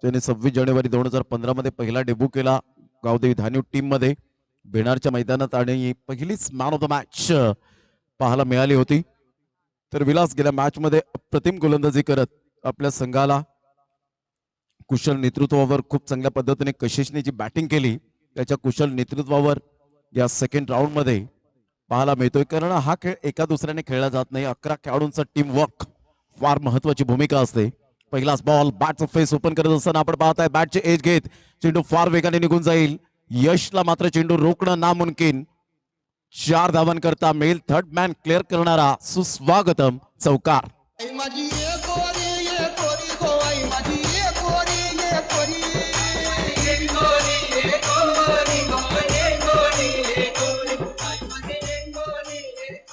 त्याने 26 जानेवारी 2015 मध्ये पहिला डेब्यू केला गावदेवी धान्यू टीम मध्ये बेनारच्या मैदानात आणि पहिलीच मॅन ऑफ द मॅच पाहायला मिळाली होती. तर विलास गेल्या मॅच मध्ये अप्रतिम गोलंदाजी करत आपल्या संघाला कुशल नेतृत्वावर खूप चांगल्या पद्धतीने कशिशने जी बॅटिंग केली त्याच्या कुशल नेतृत्वावर या सेकंड राऊंड मध्ये पाहायला मिळतोय. कारण हा खेळ एका दुसऱ्याने खेळला जात नाही. 11 खेळाडूंचा टीम वर्क फार महत्वाची भूमिका असते. पहिलाच बॉल बॅटचा फेस ओपन करत असताना आपण पाहताय बॅटचे एज घेत चेंडू फार वेगाने निघून जाईल. यशला मात्र चेंडू रोखणं नामुमकिन. 4 धावांकरता मेल थर्ड मॅन क्लिअर करणारा सुस्वागतम चौकार.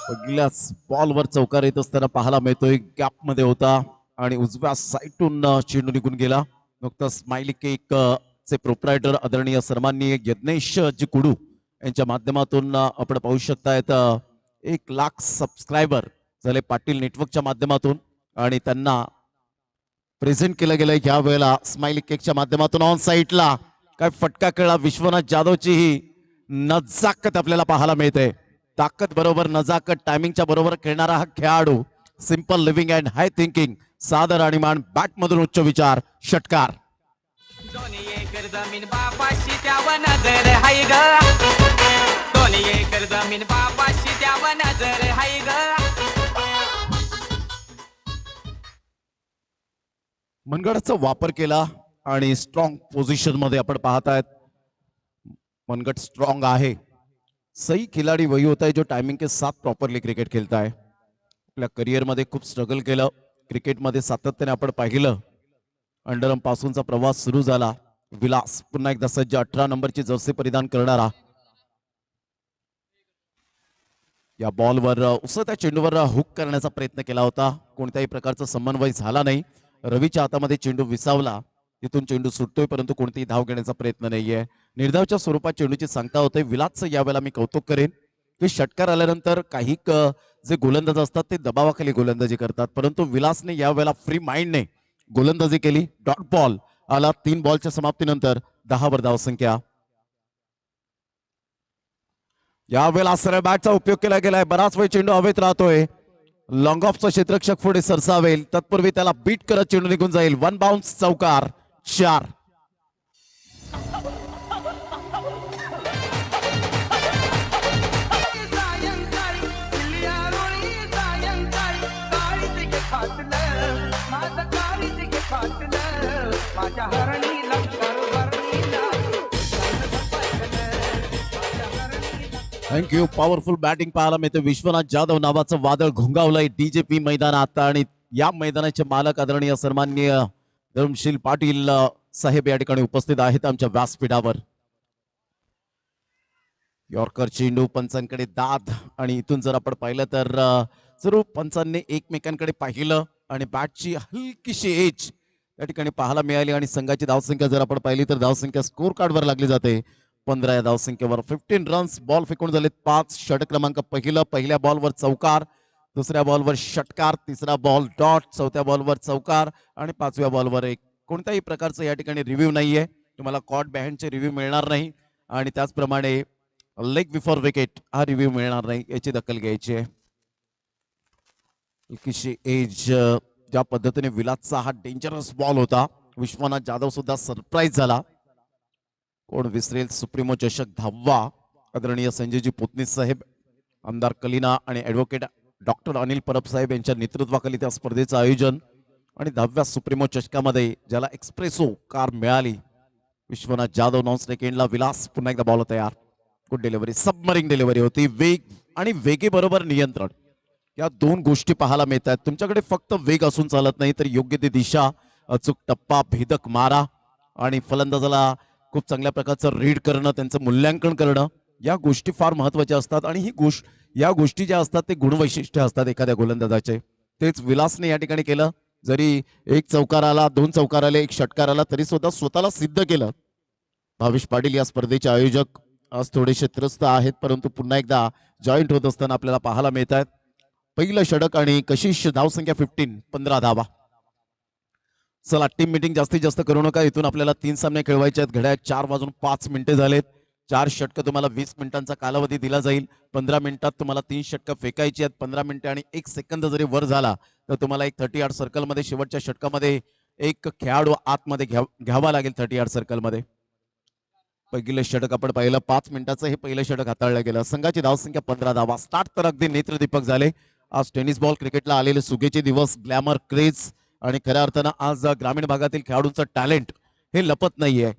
पहिल्याच बॉलवर चौकार येत असताना पाहायला मिळतोय. गॅप मध्ये होता आणि उजव्या साईडून चेंडू निघून गेला. नुकताच स्माइली केक चे प्रोप्रायटर आदरणीय सन्माननीय यज्ञेश जी कुडू यांच्या माध्यमातून आपण पाहू शकतायत 1,00,000 सबस्क्रायबर झाले पाटील नेटवर्कच्या माध्यमातून आणि त्यांना प्रेझेंट केलं गेलं या वेळेला स्माइली केकच्या माध्यमातून. ऑन साईडला काय फटका खेळा विश्वनाथ जाधवची ही नजाकत आपल्याला पाहायला मिळते. ताकद बरोबर नजाकत टायमिंगच्या बरोबर खेळणारा हा खेळाडू. Simple living and high thinking सादर आणि मान बॅट मधून उच्च विचार. षटकार. दोन्ही एकर जमीन बापाशी त्यावर नजर हाय ग. दोन्ही एकर जमीन बापाशी त्यावर नजर हाय ग. मनगटाचा वापर केला आणि स्ट्रॉंग पोझिशन मध्ये आपण पाहतायत. मनगट स्ट्रॉंग आहे. सही खिलाडी वही होता है जो टाइमिंग के साथ प्रॉपरली क्रिकेट खेळता है. आपल्या करिअर मध्ये खूप स्ट्रगल केलं. क्रिकेटमध्ये सातत्याने आपण पाहिलं. अंडरआर्म पासूनचा प्रवास सुरू झाला. विलास पुन्हा एकदा सज्ज 18 नंबरची जर्सी परिधान करणारा. या बॉलवर उसळत्या चेंडूवर हुक करण्याचा प्रयत्न केला होता. कोणत्याही प्रकारचा समन्वय झाला नाही. रवीच्या हातामध्ये चेंडू विसावला. तिथून चेंडू सुटतोय परंतु कोणतीही धाव घेण्याचा प्रयत्न नाहीये. निर्धावच्या स्वरूपात चेंडूची सांगता होते. विलासचं यावेळेला मी कौतुक करेन की षटकार आल्यानंतर काही जे गोलंदाज असतात ते दबावाखाली गोलंदाजी करतात परंतु विलासने यावेळेला फ्री माइंडने गोलंदाजी केली. डॉट बॉल आला. 3 बॉलच्या समाप्तीनंतर 10 वर धावसंख्या. यावेळेला सरळ बॅटचा उपयोग केला गेलाय. बराच वेळ चेंडू हवेत राहतोय. लॉंग ऑफचा क्षेत्ररक्षक पुढे सरसावेल तत्पूर्वी त्याला बीट करत चेंडू निघून जाईल. 1 बाउन्स चौकार. 4. थँक्यू. पॉवरफुल बॅटिंग पाहायला मिळते. विश्वनाथ जाधव नावाचं वादळ घोंगावलंय डीजेपी मैदानात आणि या मैदानाचे मालक आदरणीय सन्माननीय धर्मशील पाटील साहेब या ठिकाणी उपस्थित आहेत आमच्या व्यासपीठावर. यॉर्कर चेंडू पंचांकडे दाद आणि इथून जर आपण पाहिलं तर जरूर पंचांनी एकमेकांकडे पाहिलं आणि बॅटची हलकीशी एज या ठिकाणी पाहायला मिळाली आणि संघाची धावसंख्या जर आपण पाहिली तर धावसंख्या स्कोर कार्डवर लागली जाते. 15 या धावसंख्येवर 15 रन्स. बॉल फेकून झाले 5. षटक क्रमांक पहिल्या बॉलवर चौकार. दुसऱ्या बॉलवर षटकार. तिसरा बॉल डॉट. चौथ्या बॉलवर चौकार आणि 5व्या बॉलवर एक. कोणत्याही प्रकारचं या ठिकाणी रिव्ह्यू नाहीये. तुम्हाला कॉट बॅहँडचे रिव्ह्यू मिळणार नाही आणि त्याचप्रमाणे लेग बिफोर विकेट हा रिव्ह्यू मिळणार नाही. याची दखल घ्यायची आहे. एज ज्या पद्धतीने विलासचा हा डेंजरस बॉल होता. विश्वनाथ जाधव सुद्धा सरप्राईज झाला. कोण विसरेल सुप्रीमो चषक 10वा. आदरणीय संजयजी पोतनीस साहेब, आमदार कलिना आणि ॲडव्होकेट डॉक्टर अनिल परब साहेब यांच्या नेतृत्वाखाली त्या स्पर्धेचं आयोजन आणि 10व्या सुप्रीमो चषकामध्ये ज्याला एक्सप्रेसो कार मिळाली. विश्वनाथ जाधव नॉन सेकंडला. विलास पुन्हा एकदा बॉल तयार. Good delivery. सबमरिंग डिलिव्हरी होती. वेग आणि वेगेबरोबर नियंत्रण या 2 गोष्टी पाहायला मिळतात. तुमच्याकडे फक्त वेग असून चालत नाही तर योग्य ती दिशा, अचूक टप्पा, भेदक मारा आणि फलंदाजाला खूप चांगल्या प्रकारचं रीड करणं, त्यांचं मूल्यांकन करणं या गोष्टी फार महत्वाच्या असतात आणि या गोष्टी ज्या असतात ते गुणवैशिष्ट्य असतात एखाद्या गोलंदाजाचे. तेच विलासने या ठिकाणी केलं. जरी 1 चौकार आला, 2 चौकार आले, 1 षटकार आला तरी सुद्धा स्वतःला सिद्ध केलं. भावेश पाटील या स्पर्धेचे आयोजक आज थोडेसे त्रस्त आहेत परंतु पुन्हा एकदा जॉईंट होत असताना आपल्याला पाहायला मिळत आहेत. पहिलं षटक आणि कशिश धावसंख्या 15 धावा. चला टीम मीटिंग जास्तीत जास्त करू नका. इथून आपल्याला 3 सामने खेळवायचे आहेत. घड्याळ 4:05 झालेत. 4 षटकं तुम्हाला 20 मिनिटांचा कालावधी दिला जाईल. 15 मिनिटात तुम्हाला 3 षटकं फेकायची आहेत. 15 मिनिटे आणि 1 सेकंद जरी वर झाला तर तुम्हाला एक 30 यार्ड सर्कलमध्ये शेवटच्या षटकामध्ये एक खेळाडू आतमध्ये घ्यावा लागेल 30 यार्ड सर्कलमध्ये. पहिलं षटक आपण पाहिलं. 5 मिनिटाचं हे पहिलं षटक हाताळलं गेलं. संघाची धावसंख्या 15 धावा. स्टार्ट तर अगदी नेत्रदीपक झाले. आज टेनिस बॉल क्रिकेटला आलेले सुगेचे दिवस, ग्लॅमर, क्रेज आणि खऱ्या अर्थानं आज ग्रामीण भागातील खेळाडूंचं टॅलेंट हे लपत नाहीये.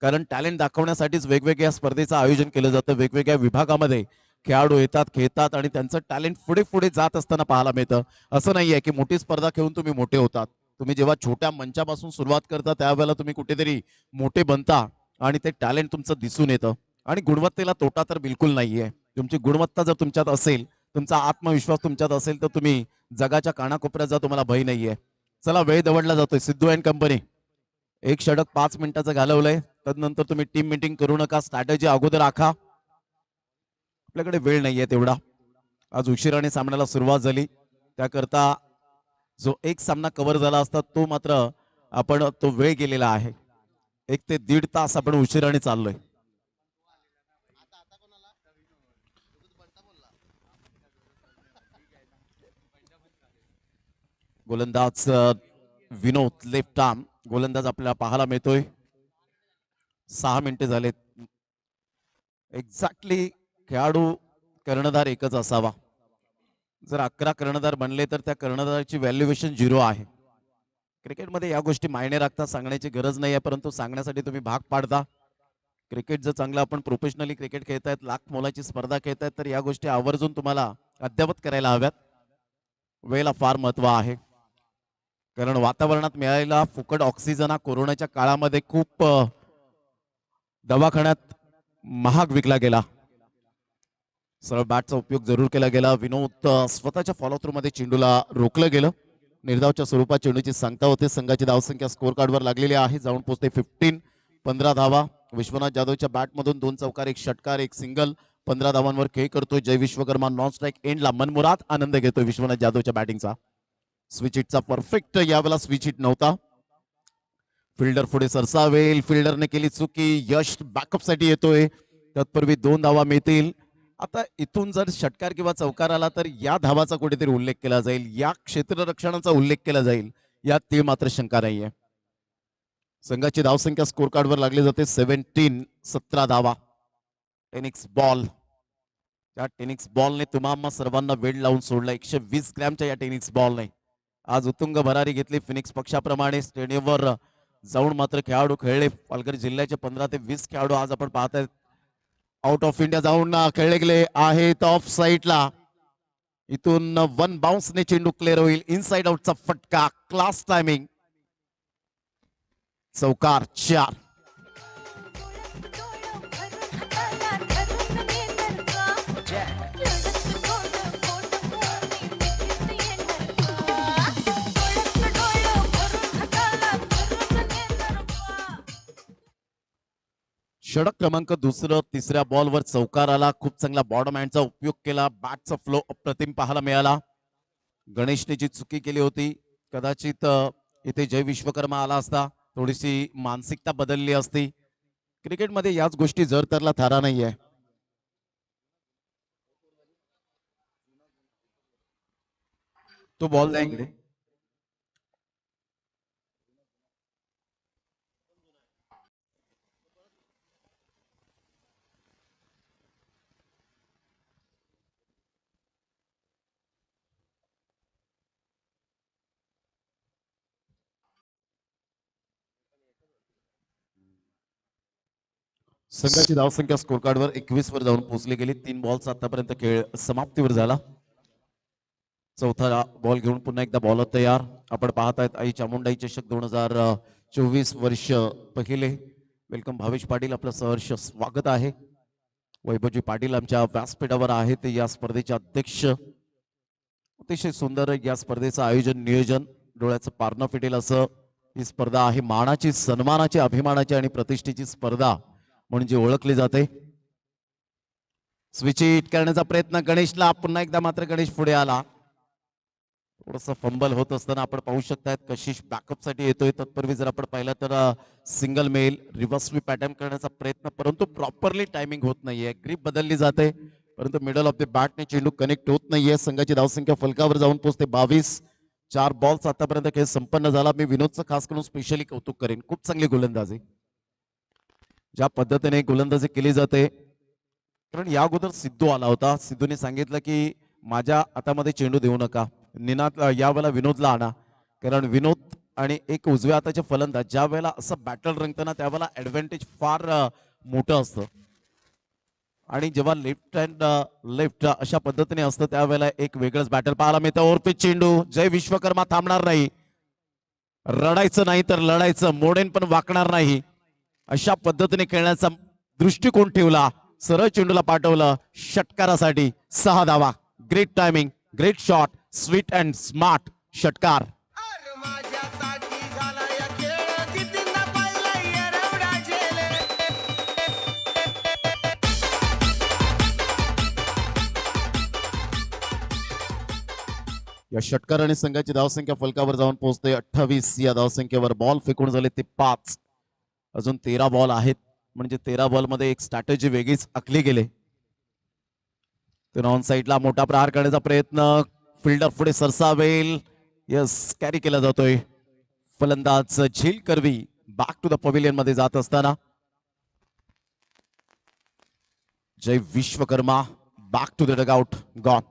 कारण टॅलेंट दाखवण्यासाठीच वेगवेगळ्या स्पर्धेचं आयोजन केलं जातं. वेगवेगळ्या विभागामध्ये खेळाडू येतात, खेळतात आणि त्यांचं टॅलेंट पुढे पुढे जात असताना पाहायला मिळतं. असं नाहीये की मोठी स्पर्धा खेळून तुम्ही मोठे होतात. तुम्ही जेव्हा छोट्या मंचापासून सुरुवात करता त्यावेळेला तुम्ही कुठेतरी मोठे बनता आणि ते टॅलेंट तुमचं दिसून येतं. आणि गुणवत्तेला तोटा तर बिलकुल नाहीये. तुमची गुणवत्ता जर तुमच्यात असेल, तुमचा आत्मविश्वास तुमच्यात असेल तर तुम्ही जगाच्या कानाकोपऱ्यात जा, तुम्हाला भय नाहीये. चला वेळ दवडला जातोय. सिद्धू अँड कंपनी एक षटक 5 मिनिटाचं घालवलंय. तदनंतर तुम्ही टीम मीटिंग करू नका. स्ट्रॅटेजी अगोदर आखा. आपल्याकडे वेळ नाहीये तेवढा. आज उशिराने सामन्याला सुरुवात झाली. त्याकरता जो एक सामना कव्हर झाला असता तो मात्र आपण तो वेळ गेलेला आहे. 1 ते 1.5 तास आपण उशिराने चाललोय. गोलंदाज विनोद लेफ्ट आर्म गोलंदाज आपल्याला पाहायला मिळतोय. 6 मिनिटे झालेत. एक्झॅक्टली खेळाडू कर्णधार एकच असावा. जर 11 कर्णधार बनले तर त्या कर्णधाराची व्हॅल्युएशन 0 आहे. क्रिकेटमध्ये या गोष्टी मायने राखतात. सांगण्याची गरज नाही आहे, परंतु सांगण्यासाठी तुम्ही भाग पाडता. क्रिकेट जर चांगलं आपण प्रोफेशनली क्रिकेट खेळतायत, लाख मोलाची स्पर्धा खेळतायत तर या गोष्टी आवर्जून तुम्हाला अद्यावत करायला हव्यात. वेळेला फार महत्व आहे. कारण वातावरणात मिळालेला फुकट ऑक्सिजन हा कोरोनाच्या काळामध्ये खूप दवाखान्यात महाग विकला गेला. सरळ बॅटचा उपयोग जरूर केला गेला. विनोद स्वतःच्या फॉलो थ्रू मध्ये चेंडूला रोखलं गेलं. निर्धावच्या स्वरूपात चेंडूची सांगता होते. संघाची धावसंख्या स्कोर कार्डवर लागलेली आहे. जाऊन पोहोचते 15 धावा. विश्वनाथ जाधवच्या बॅटमधून 2 चौकार, 1 षटकार, 1 सिंगल. 15 धावांवर खेळ करतोय जय विश्वकर्मा. नॉन स्ट्राईक एंडला मनमुराद आनंद घेतोय विश्वनाथ जाधवच्या बॅटिंगचा. स्विच हिटचा परफेक्ट यावेळेला स्विच हिट नव्हता. फिल्डर पुढे सरसावेल. फिल्डरने केली चुकी. यश बॅकअप साठी येतोय. तत्पूर्वी 2 धावा मिळतील. आता इथून जर षटकार किंवा चौकार आला तर या धावाचा कुठेतरी उल्लेख केला जाईल. या क्षेत्ररक्षणाचा उल्लेख केला जाईल. यात तीळ मात्र शंका नाहीये. संघाची धावसंख्या स्कोर कार्डवर लागली जाते 17 धावा. टेनिक्स बॉल. त्या टेनिक्स बॉलने तुम्हा सर्वांना वेळ लावून सोडला. 120 ग्रॅमच्या या टेनिक्स बॉलने आज उत्तुंग भरारी घेतली. फिनिक्स पक्षाप्रमाणे स्टेडियमवर जाऊन मात्र खेळाडू खेळले. पालघर जिल्ह्याचे 15 ते 20 खेळाडू आज आपण पाहताय आउट ऑफ इंडिया जाऊन खेळले गेले आहेत. ऑफ साईडला इथून 1 बाउन्सने चेंडू क्लिअर होईल. इनसाइड आउटचा फटका. Class timing. चौकार 4. षटक क्रमांक 2. 3ऱ्या बॉलवर चौकार आला. खूप चांगला बॉडम हँडचा उपयोग केला. बॅटचा फ्लो अप्रतिम पाहायला मिळाला. गणेशने जी चुकी केली होती कदाचित इथे जय विश्वकर्मा आला असता. थोडीशी मानसिकता बदलली असती. क्रिकेटमध्ये याच गोष्टी जर तरला थारा नाहीये. तो बॉल नाही. संघाची धावसंख्या स्कोर कार्डवर 21 वर जाऊन पोहोचली गेली. 3 बॉलचा आतापर्यंत खेळ समाप्तीवर झाला. चौथा बॉल घेऊन पुन्हा एकदा बॉलर तयार. आपण पाहतायत आई चामुंडाई चषक 2024 वर्ष पहिले. वेलकम भावेश पाटील, आपलं सहर्ष स्वागत आहे. वैभवजी पाटील आमच्या व्यासपीठावर आहेत. या स्पर्धेचे अध्यक्ष. अतिशय सुंदर या स्पर्धेचं आयोजन नियोजन डोळ्याचं पारणं फिटेल असं ही स्पर्धा आहे. मानाची, सन्मानाची, अभिमानाची आणि प्रतिष्ठेची स्पर्धा म्हणजे ओळखली जाते. स्विच हिट करण्याचा प्रयत्न गणेशला. पुन्हा एकदा मात्र गणेश पुढे आला. थोडस फंबल होत असताना आपण पाहू शकतात कशिश बॅकअप साठी येतोय. तत्पूर्वी जर आपण पाहिलं तर सिंगल मेल रिव्हर्स स्वीप अटेम्प्ट करण्याचा प्रयत्न, परंतु प्रॉपरली टायमिंग होत नाहीये. ग्रीप बदलली जाते परंतु मिडल ऑफ द बॅटने चेंडू कनेक्ट होत नाहीये. संघाची धावसंख्या फलकावर जाऊन पोहोचते 22. 4 बॉल्स आतापर्यंत खेळ संपन्न झाला. मी विनोदचं खास करून स्पेशली कौतुक करेन. खूप चांगली गोलंदाजी, ज्या पद्धतीने गोलंदाजी केली जाते. कारण या अगोदर सिद्धू आला होता. सिद्धूने सांगितलं की माझ्या हातामध्ये चेंडू देऊ नका, निनाद यावेळेला विनोदला आणा. कारण विनोद आणि एक उजव्या हाताचे फलंदाज ज्या वेळेला असं बॅटल रंगताना त्यावेळेला ऍडव्हान्टेज फार मोठं असतं. आणि जेव्हा लेफ्ट हँड लेफ्ट अशा पद्धतीने असतं त्यावेळेला एक वेगळंच बॅटल पाहायला मिळतं. ओरपीच चेंडू, जय विश्वकर्मा थांबणार नाही. रडायचं नाही तर लढायचं, मोडेन पण वाकणार नाही, अशा पद्धतीने खेळण्याचा दृष्टिकोन ठेवला. सरळ चेंडूला पाठवलं षटकारासाठी. 6 धावा. Great timing, great shot, sweet and smart षटकार. या षटकाराने संघाची धावसंख्या फलकावर जाऊन पोहोचते 28. या धावसंख्येवर बॉल फेकून झाले ते 5. अजून 13 बॉल आहेत, म्हणजे 13 बॉल मध्ये एक स्ट्रॅटेजी वेगळीच आखली गेली. तर ऑन साइडला मोठा प्रहार करण्याचा प्रयत्न, फिल्डर पुढे सरसावेल. यस, कॅरी केला जातोय. फलंदाज झील करवी बॅक टू द पवेलियन मध्ये जात असताना Jay Vishwakarma back to the dugout, gone.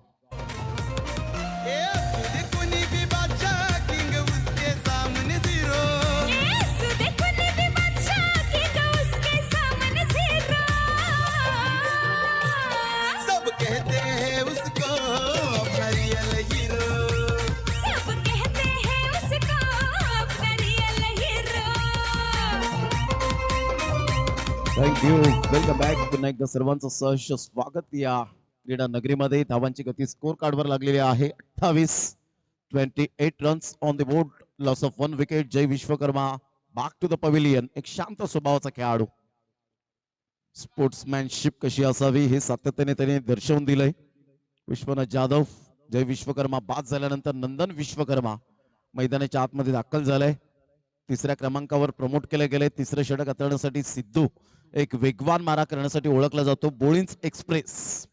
Thank you. Welcome back. पुन्हा एकदा सर्वांचं सहर्ष स्वागत या क्रीडा नगरीमध्ये. धावांची गती स्कोर कार्डवर लागलेली आहे 28. 28 runs on the board. Loss of 1 wicket. Jay Vishwakarma back to the pavilion. एक शांत स्वभावाचा खेळाडू. स्पोर्ट्समॅनशिप कशी असावी हे सातत्याने त्याने दर्शवून दिलंय. विश्वनाथ जाधव, जय विश्वकर्मा बाद झाल्यानंतर नंदन विश्वकर्मा मैदानाच्या आतमध्ये दाखल झालाय. 3ऱ्या क्रमांकावर प्रमोट केले गेले. 3रं षटक हाताळण्यासाठी सिद्धू एक वेगवान मारा करण्यासाठी ओळखला जातो, बोळिंज एक्सप्रेस.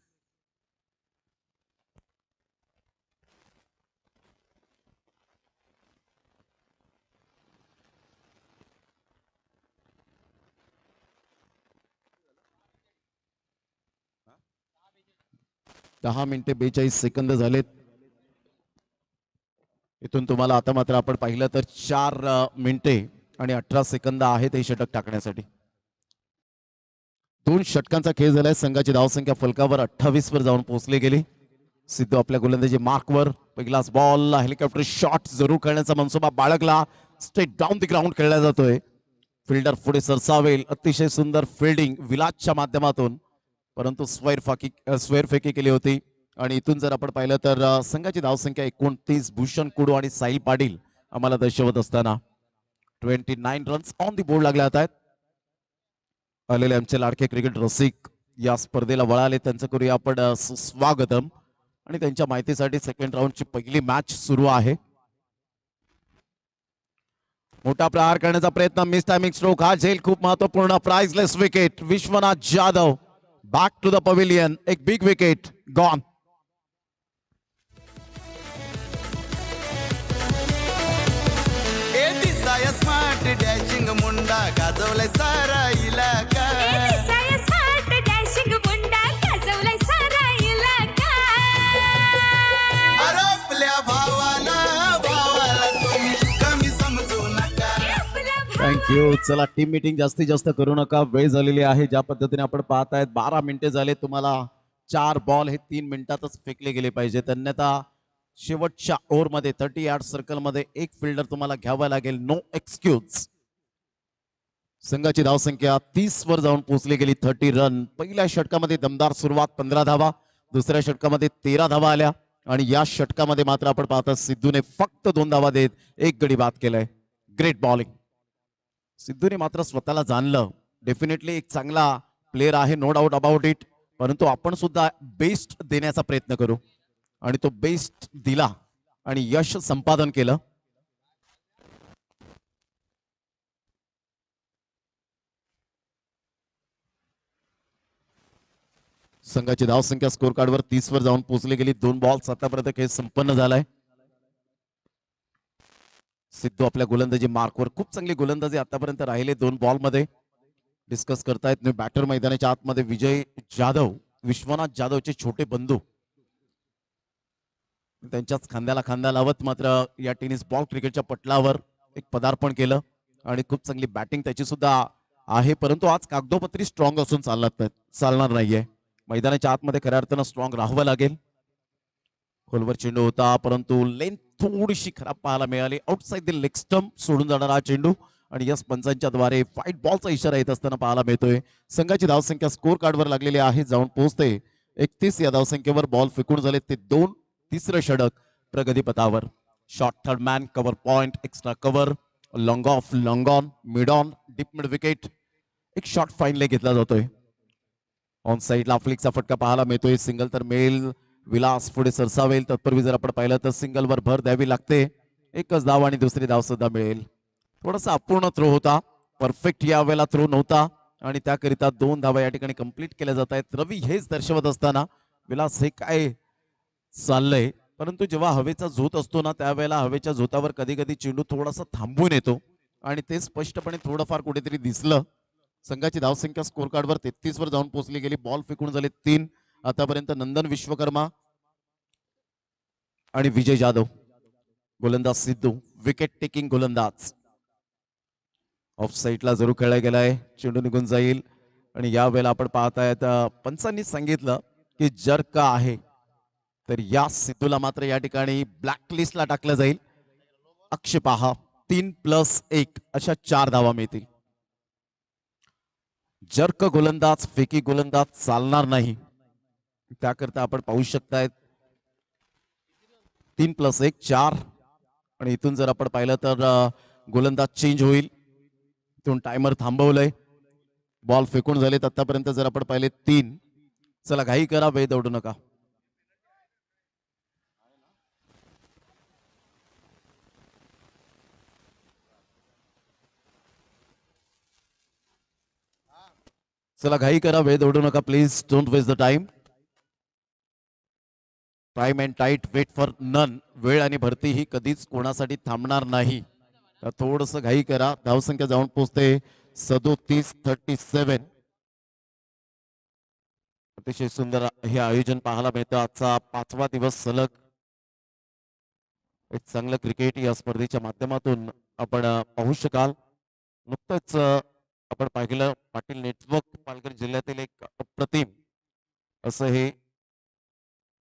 दहा मिनिटे 42 सेकंद झालेत. इथून तुम्हाला आता मात्र आपण पाहिलं तर 4 मिनिटे आणि 18 सेकंद आहेत हे षटक टाकण्यासाठी. 2 षटकांचा खेळ झालाय. संघाची धावसंख्या फलकावर 28 वर जाऊन पोहोचली गेली. सिद्धू आपल्या गोलंदाजी मार्कवर. पहिलाच बॉल, हेलिकॉप्टर शॉट जरूर खेळण्याचा मनसुबा बाळगला. स्ट्रेट डाऊन द ग्राउंड खेळला जातोय. फिल्डर पुढे सरसावेल. अतिशय सुंदर फिल्डिंग विलासच्या माध्यमातून, परंतु स्वेर फेकी केली होती. आणि इथून जर आपण पाहिलं तर संघाची धावसंख्या 29. भूषण कुडू आणि साहिल पाटील आम्हाला दर्शवत असताना 29 रन्स ऑन दी बोर्ड लागले आहेत. आलेले आमचे लाडके क्रिकेट रसिक या स्पर्धेला वळाले, त्यांचं करूया आपण स्वागतम. आणि त्यांच्या माहितीसाठी सेकंड राऊंडची पहिली मॅच सुरू आहे. मोठा प्रहार करण्याचा प्रयत्न, मिस टायमिंग स्ट्रोक. हा झेल खूप महत्वपूर्ण. Priceless wicket. Vishwanath Jadhav back to the pavilion. एक big wicket, gone. Smart dashing मुंडा गाजवलाय सारा इलाका. स्मार्ट डॅशिंग मुंडा गाजवलाय सारा इलाका. आपल्या भावाला तुम्ही कमी समजू नका. थँक्यू. चला, टीम मीटिंग जास्तीत जास्त करू नका, वेळ झालेली आहे. ज्या पद्धतीने आपण पाहतायत 12 मिनिटे झाले. तुम्हाला 4 बॉल हे 3 मिनिटातच फेकले गेले पाहिजेत, अन्यथा शेवटच्या ओव्हरमध्ये 30 यार्ड सर्कलमध्ये एक फिल्डर तुम्हाला घ्यावा लागेल. No excuse. संघाची धावसंख्या 30 वर जाऊन पोहोचली गेली. 30 रन. पहिल्या षटकामध्ये दमदार सुरुवात, 15 धावा. दुसऱ्या षटकामध्ये 13 धावा आल्या. आणि या षटकामध्ये मात्र आपण पाहता सिद्धूने फक्त 2 धावा देत 1 गडी बाद केलाय. Great bowling. सिद्धूने मात्र स्वतःला जाणलं. डेफिनेटली एक चांगला प्लेअर आहे, नो डाऊट अबाउट इट. परंतु आपण सुद्धा बेस्ट देण्याचा प्रयत्न करू, आणि तो बेस्ट दिला. आणि यश संपादन केलं. संघाची धावसंख्या स्कोर कार्डवर 30 वर जाऊन पोहोचली गेली. 2 बॉल्स आतापर्यंत खेळ संपन्न झालाय. सिद्धू आपल्या गोलंदाजी मार्कवर खूप चांगली गोलंदाजी आतापर्यंत राहिले 2 बॉल मध्ये. डिस्कस करतायत बॅटर मैदानाच्या आतमध्ये विजय जाधव, विश्वनाथ जाधवचे छोटे बंधू. त्यांच्याच खांद्याला खांदा लावत मात्र या टेनिस बॉल क्रिकेटच्या पटलावर एक पदार्पण केलं आणि खूप चांगली बॅटिंग त्याची सुद्धा आहे. परंतु आज कागदोपत्री स्ट्रॉंग असून चालणार नाहीये. मैदानाच्या आतमध्ये खऱ्या अर्थानं स्ट्रॉंग राहावं लागेल. खोलवर चेंडू होता परंतु लेंथ थोडीशी खराब पाहायला मिळाली. आउटसाइड द लेग स्टंप सोडून जाणारा हा चेंडू आणि यस पंचांच्या द्वारे फाईट बॉलचा इशारा येत असताना पाहायला मिळतोय. संघाची धावसंख्या स्कोर कार्डवर लागलेली आहे, जाऊन पोहोचते 31 या धावसंख्येवर. बॉल फेकून झाले ते 2. तिसरं षटक प्रगतीपथावर. Short third man, cover point, extra cover, long of, long on, mid on, deep mid wicket. एक शॉट फाईन लेग घेतला जातोय. ऑन साईडला फ्लिकचा फटका पाहायला मिळतोय. सिंगल तर मिळेल, विलास पुढे सरसावेल. तत्पूर्वी जर आपण पाहिलं तर सिंगलवर भर द्यावी लागते. एकच धाव आणि दुसरी धाव सुद्धा मिळेल. थोडासा अपूर्ण थ्रो होता, परफेक्ट या वेळेला थ्रो नव्हता आणि त्याकरिता 2 धावा या ठिकाणी कंप्लीट केल्या जात आहेत. रवी हेच दर्शवत असताना विलास हे काय चाललंय, परंतु जेव्हा हवेचा झोत असतो ना त्यावेळेला हवेच्या झोतावर कधी कधी चेंडू थोडासा थांबून येतो आणि ते स्पष्टपणे थोडंफार कुठेतरी दिसलं. संघाची धावसंख्या स्कोर कार्डवर 33 वर जाऊन पोहोचली गेली. बॉल फेकून झाले 3. आतापर्यंत नंदन विश्वकर्मा आणि विजय जाधव. गोलंदाज सिद्धू विकेट टेकिंग गोलंदाज. ऑफ साईडला जरूर खेळला गेलाय, चेंडू निघून जाईल आणि या वेळेला आपण पाहतायत पंचांनी सांगितलं की जर का आहे तर या सिद्धूला मात्र या ठिकाणी ब्लॅक लिस्टला टाकलं जाईल. अक्षय पहा 3+1 अशा 4 धावा मिळतील. जर्क गोलंदाज, फेकी गोलंदाज चालणार नाही. त्याकरता आपण पाहू शकतायत 3+1 4 आणि इथून जर आपण पाहिलं तर गोलंदाज चेंज होईल. इथून टायमर थांबवलंय. बॉल फेकून झालेत आतापर्यंत जर आपण पाहिले 3. चला घाई करा, वेळ दौडू नका. चला घाई करा, वेळ दौडू नका please. Don't waste the time. Time and tide wait for none. वेळ आणि भरती ही कधीच कोणासाठी थांबणार नाही. तर थोडस घाई करा. धावसंख्या जाऊन पोहोचते 37-37. अतिशय सुंदर हे आयोजन पाहायला मिळतं. आजचा 5वा दिवस सलग एक चांगलं क्रिकेट या स्पर्धेच्या माध्यमातून आपण पाहू शकाल. नुकतंच आपण पाहिलं पाटील नेटवर्क पालघर जिल्ह्यातील एक अप्रतिम असं हे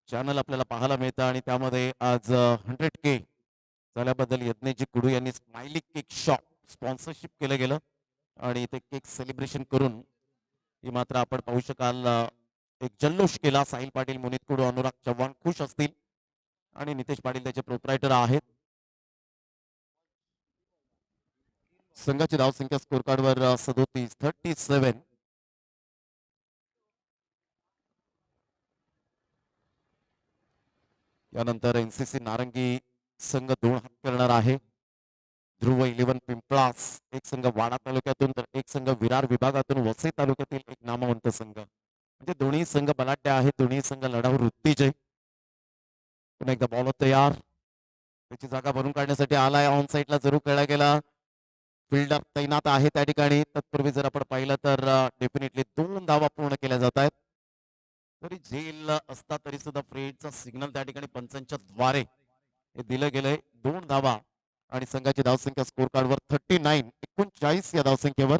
चॅनल आपल्याला पाहायला मिळतं आणि त्यामध्ये आज 100K झाल्याबद्दल यज्ञजी कुडू यांनी स्माइली केक शॉप स्पॉन्सरशिप केलं गेलं आणि ते केक सेलिब्रेशन करून ही मात्र आपण पाहू शकाल एक जल्लोष केला. साहिल पाटील, मुनीत कुडू, अनुराग चव्हाण खुश असतील आणि नितेश पाटील त्याचे प्रोप्रायटर आहेत. संघाची धावसंख्या स्कोर कार्डवर 37-37. यानंतर एनसीसी नारंगी संघ 2 हात करणार आहे. ध्रुव 11 पिंपळास एक संघ वाडा तालुक्यातून तर एक संघ विरार विभागातून वसई तालुक्यातील एक नामवंत संघ. म्हणजे दोन्ही संघ बलाढ्य आहेत, दोन्ही संघ लढाऊ वृत्तीचे. पुन्हा एकदा बॉल तयार, त्याची जागा भरून काढण्यासाठी आलाय. ऑन साईडला जरूर खेळला गेला. फिल्डर तैनात आहे त्या ठिकाणी. तत्पूर्वी जर आपण पाहिलं तर डेफिनेटली 2 धावा पूर्ण केल्या जात आहेत. तरी झेल असता तरी सुद्धा फ्रेडचा सिग्नल त्या ठिकाणी पंचांच्या द्वारे हे दिलं गेलंय. 2 धावा आणि संघाची धावसंख्या स्कोर कार्डवर 39 या धावसंख्येवर.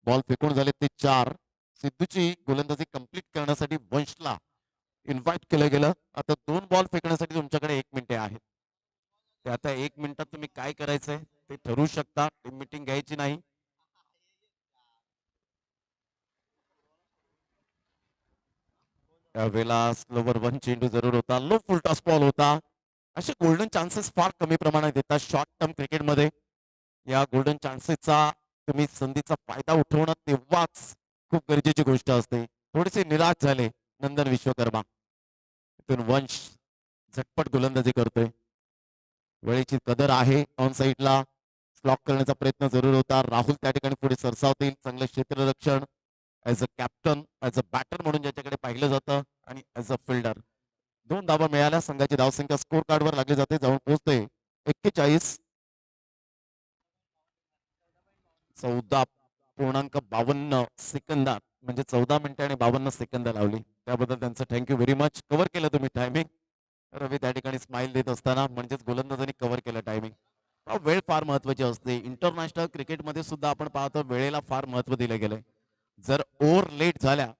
बॉल फेकून झाले ते 4. सिद्धूची गोलंदाजी कंप्लीट करण्यासाठी वंशला इन्व्हाइट केलं गेलं. आता 2 बॉल फेकण्यासाठी तुमच्याकडे 1 मिनिटे आहेत. ते आता 1 मिनिटात तुम्ही काय करायचंय ते ठरवू शकता. टीम मीटिंग घ्यायची नाही. त्यावेळेला स्लोवर 1 चेंडू जरूर होता. लो फुल टॉस बॉल होता. असे गोल्डन चान्सेस फार कमी प्रमाणात येतात शॉर्ट टर्म क्रिकेटमध्ये. या गोल्डन चान्सेसचा तुम्ही संधीचा फायदा उठवणं तेव्हाच खूप गरजेची गोष्ट असते. थोडेसे निराश झाले नंदन विश्वकर्मा. इथून वंश झटपट गोलंदाजी करतोय. वेळेची कदर आहे. ऑन साईडला ब्लॉक करण्याचा प्रयत्न जरूर होता. राहुल त्या ठिकाणी पुढे सरसावतील. चांगलं क्षेत्ररक्षण as a captain, as a batter म्हणून ज्याच्याकडे पाहिलं जातं आणि ऍज अ फिल्डर. 2 धावा मिळाल्या. संघाची धावसंख्या स्कोर कार्डवर लागली जाते. जाऊन पोहोचते 41. 14.52 सेकंदात, म्हणजे 14 मिनिटे आणि 52 सेकंद लावली. त्याबद्दल त्यांचं थँक्यू व्हेरी मच. कव्हर केलं तुम्ही टायमिंग. रवी त्या ठिकाणी स्माइल देत असताना, म्हणजेच गोलंदाजांनी कव्हर केलं टायमिंग. वेळ फार महत्वाची असते. इंटरनॅशनल क्रिकेटमध्ये सुद्धा आपण पाहतो वेळेला फार महत्व दिलं गेलंय. जर ओव्हर लेट झाल्या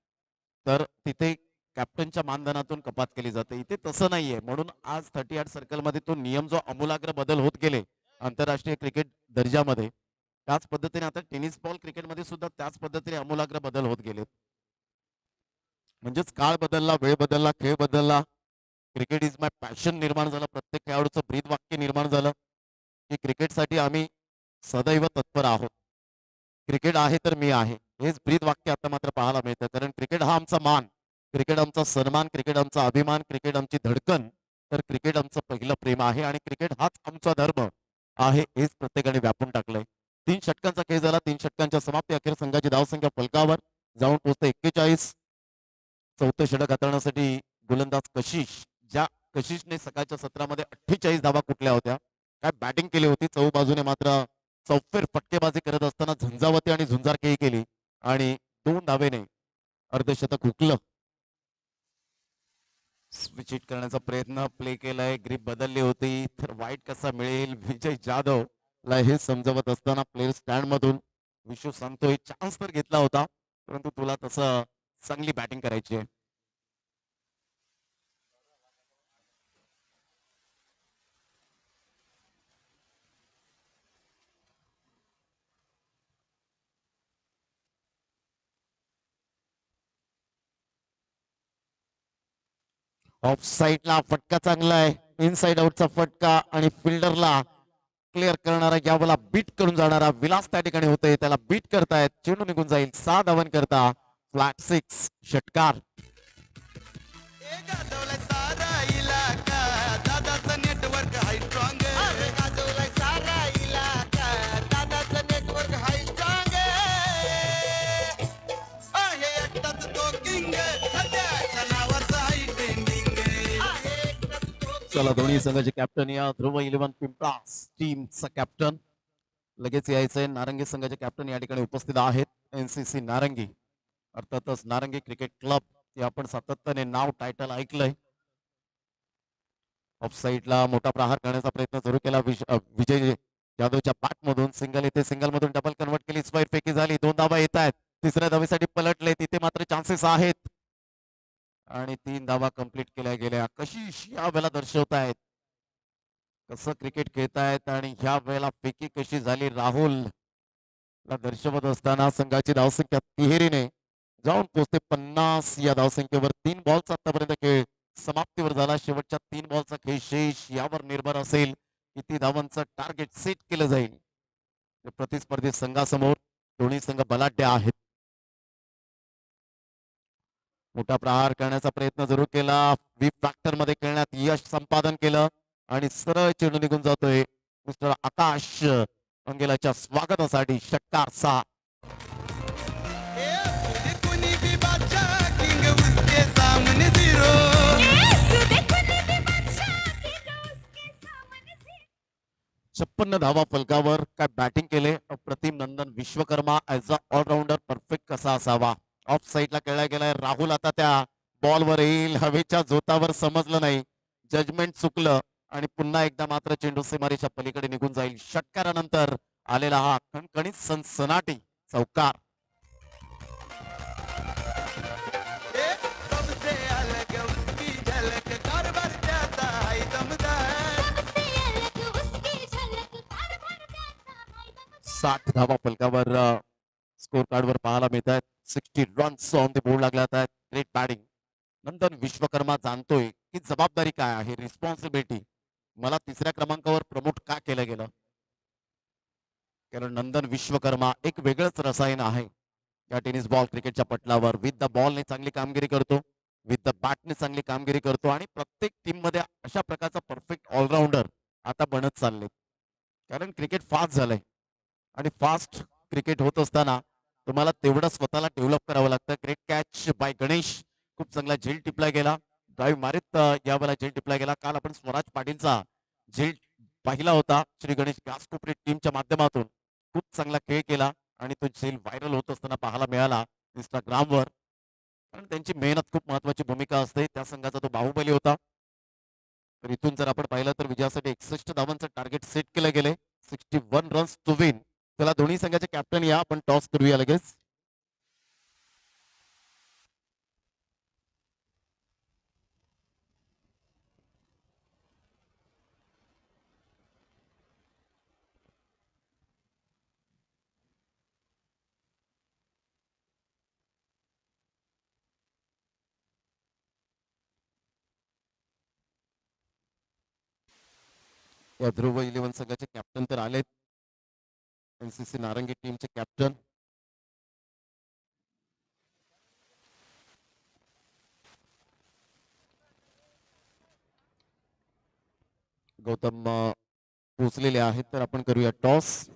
तर तिथे कॅप्टनच्या मानधनातून कपात केली जाते. इथे तसं नाहीये. म्हणून आज 38 सर्कलमध्ये तो नियम जो अमूलाग्र बदल होत गेले आंतरराष्ट्रीय क्रिकेट दर्जामध्ये, त्याच पद्धतीने आता टेनिस बॉल क्रिकेटमध्ये सुद्धा त्याच पद्धतीने अमूलाग्र बदल होत गेलेत. म्हणजेच काळ बदलला, वेळ बदलला, खेळ बदलला. क्रिकेट इज माय पॅशन निर्माण झालं. प्रत्येक खेळाडूचं ब्रीद वाक्य निर्माण झालं की क्रिकेटसाठी आम्ही सदैव तत्पर आहोत. क्रिकेट आहे तर मी आहे, हेच ब्रीद वाक्य आता मात्र पाहायला मिळतं. कारण क्रिकेट हा आमचा मान, क्रिकेट आमचा सन्मान, क्रिकेट आमचा अभिमान, क्रिकेट आमची धडकन, तर क्रिकेट आमचं पहिलं प्रेम आहे आणि क्रिकेट हाच आमचा धर्म आहे, हेच प्रत्येकाने व्यापून टाकलंय. 3 षटकांचा खेळ झाला. 3 षटकांच्या समाप्ती अखेर संघाची धावसंख्या फलकावर जाऊन पोहोचते 41. चौथं षटक हाताळण्यासाठी गोलंदाज कशिश, ज्या कशिशने सकाळच्या सत्रामध्ये 48 धावा कुठल्या होत्या, काय बॅटिंग केली होती. चौ बाजूने मात्र चौफेर फटकेबाजी करत असताना झंझावती आणि झुंजार खेळी केली आणि 2 धावेने अर्धशतक हुकलं. स्विच हिट करण्याचा प्रयत्न प्ले केलाय. ग्रीप बदलली होती तर वाईट कसा मिळेल विजय जाधव ला हे समजवत असताना प्लेयर स्टँड मधून विशू सांगतोय चान्स तर घेतला होता, परंतु तुला तसं चांगली बॅटिंग करायची आहे. ऑफ साईडला फटका चांगला आहे. इनसाइड आउटचा फटका आणि फिल्डरला क्लिअर करणारा, यावला बीट करून जाणारा विलास त्या ठिकाणी होते. त्याला बीट करतायत. चेंडू निघून जाईल. 6 धावन करता फ्लॅट 6 षटकार. ए गाजवलाय सारा इलाका, दादाचं नेटवर्क हाय स्ट्रॉंग. गाजवलाय सारा इलाका, दादाचं नेटवर्क हाय स्ट्रॉंग. आहे एकटाच तो किंग, त्याच्या नावाचं हाय ट्रेंडिंग. आहे एकटाच तो चला, दोन्ही संघाचे कॅप्टन या. ध्रुव 11 पिंपळास टीमचा कॅप्टन लगेच यायचंय. नारंगी संघाचे कॅप्टन या ठिकाणी उपस्थित आहेत. NCC नारंगी, अर्थातच नारंगी क्रिकेट क्लब, हे आपण सातत्याने नाव टायटल ऐकलंय. ऑफ साईडला मोठा प्रहार करण्याचा प्रयत्न सुरू केला. विजय जाधवच्या बॅट मधून सिंगल येते. सिंगल मधून डबल कन्वर्ट केली. स्क्वायर फेकी झाली. 2 धावा येत आहेत. तिसऱ्या धावेसाठी पलटले. तिथे मात्र चान्सेस आहेत आणि 3 धावा कंप्लीट केल्या गेल्या. कशिश या वेळेला दर्शवतायत कसं क्रिकेट खेळतायत आणि ह्या वेळेला फेकी कशी झाली राहुल ला दर्शवत असताना संघाची धावसंख्या तिहेरीने जाऊन पोहोचते 50 या धावसंख्येवर. 3 बॉलचा आतापर्यंत खेळ समाप्तीवर झाला. शेवटच्या 3 बॉलचा खेळ शेष यावर निर्भर असेल किती धावांचं टार्गेट सेट केलं जाईल. प्रतिस्पर्धी संघासमोर दोन्ही संघ बलाढ्य आहेत. मोठा प्रहार करण्याचा प्रयत्न जरूर केला. वी फॅक्टर मध्ये खेळण्यात यश संपादन केलं आणि सरळ चेंडू निघून जातोय मिस्टर आकाश अंगेलाच्या स्वागतासाठी. षटकार 6. ए तुझे कुणी भी बादशाह, किंग उसके सामने zero. सुदे कुनी भी बादशाह की उसके सामने से. 56 धावा फलकावर. काय बॅटिंग केले अप्रतिम Nandan Vishwakarma. As a allrounder perfect कसा असावा. ऑफ साईडला खेळला गेलाय. राहुल आता त्या बॉलवर येईल. हवेच्या झोतावर समजलं नाही, जजमेंट चुकलं आणि पुन्हा एकदा मात्र चेंडू सीमारेच्या पलीकडे निघून जाईल. षटकारानंतर आलेला हा खणखणीत सनसनाटी चौकार. ए सबसे अलग उसकी झलक, कारभार त्याचा हाय दमदार. सबसे अलग उसकी झलक, कारभार त्याचा हाय दमदार. 60 धावा फलकावर स्कोर कार्डवर पाहायला मिळत आहेत. 60 रन्स ऑन द बोर्ड लागल्यात आहेत. Great batting. नंदन विश्वकर्मा जाणतोय की जबाबदारी काय आहे, रिस्पॉन्सिबिलिटी. मला 3ऱ्या क्रमांकावर प्रमोट का केलं गेलं, कारण नंदन विश्वकर्मा एक वेगळंच रसायन आहे या टेनिस बॉल क्रिकेटच्या पटलावर. विथ द बॉलने चांगली कामगिरी करतो, विथ द बॅटने चांगली कामगिरी करतो आणि प्रत्येक टीम मध्ये अशा प्रकारचा परफेक्ट ऑलराऊंडर आता बनत चालले, कारण क्रिकेट फास्ट झालंय आणि फास्ट क्रिकेट होत असताना तुम्हाला तेवढं स्वतःला डेव्हलप करावं लागतं. ग्रेट कॅच बाय गणेश, खूप चांगला झेल टिपला गेला, ड्राईव्ह मारित यावेळेला झेल टिपला गेला. काल आपण स्वराज पाटीलचा झेल पाहिला होता श्री गणेश गॅस कोपरेट टीमच्या माध्यमातून. खूप चांगला खेळ केला आणि तो झेल व्हायरल होत असताना पाहायला मिळाला इंस्टाग्रामवर. कारण त्यांची मेहनत खूप महत्वाची भूमिका असते. त्या संघाचा तो बाहुबली होता. तर इथून जर आपण पाहिलं तर विजयासाठी 61 धावांचं टार्गेट सेट केलं गेले. 61 रन्स टू विन. चला दोन्ही संघाचे कॅप्टन या, आपण टॉस करूया लगेच. या ध्रुव इलेव्हन संघाचे कॅप्टन तर आलेत. एनसीसी नारंगी टीमचे कॅप्टन गौतम पोचलेले आहेत. तर आपण करूया टॉस.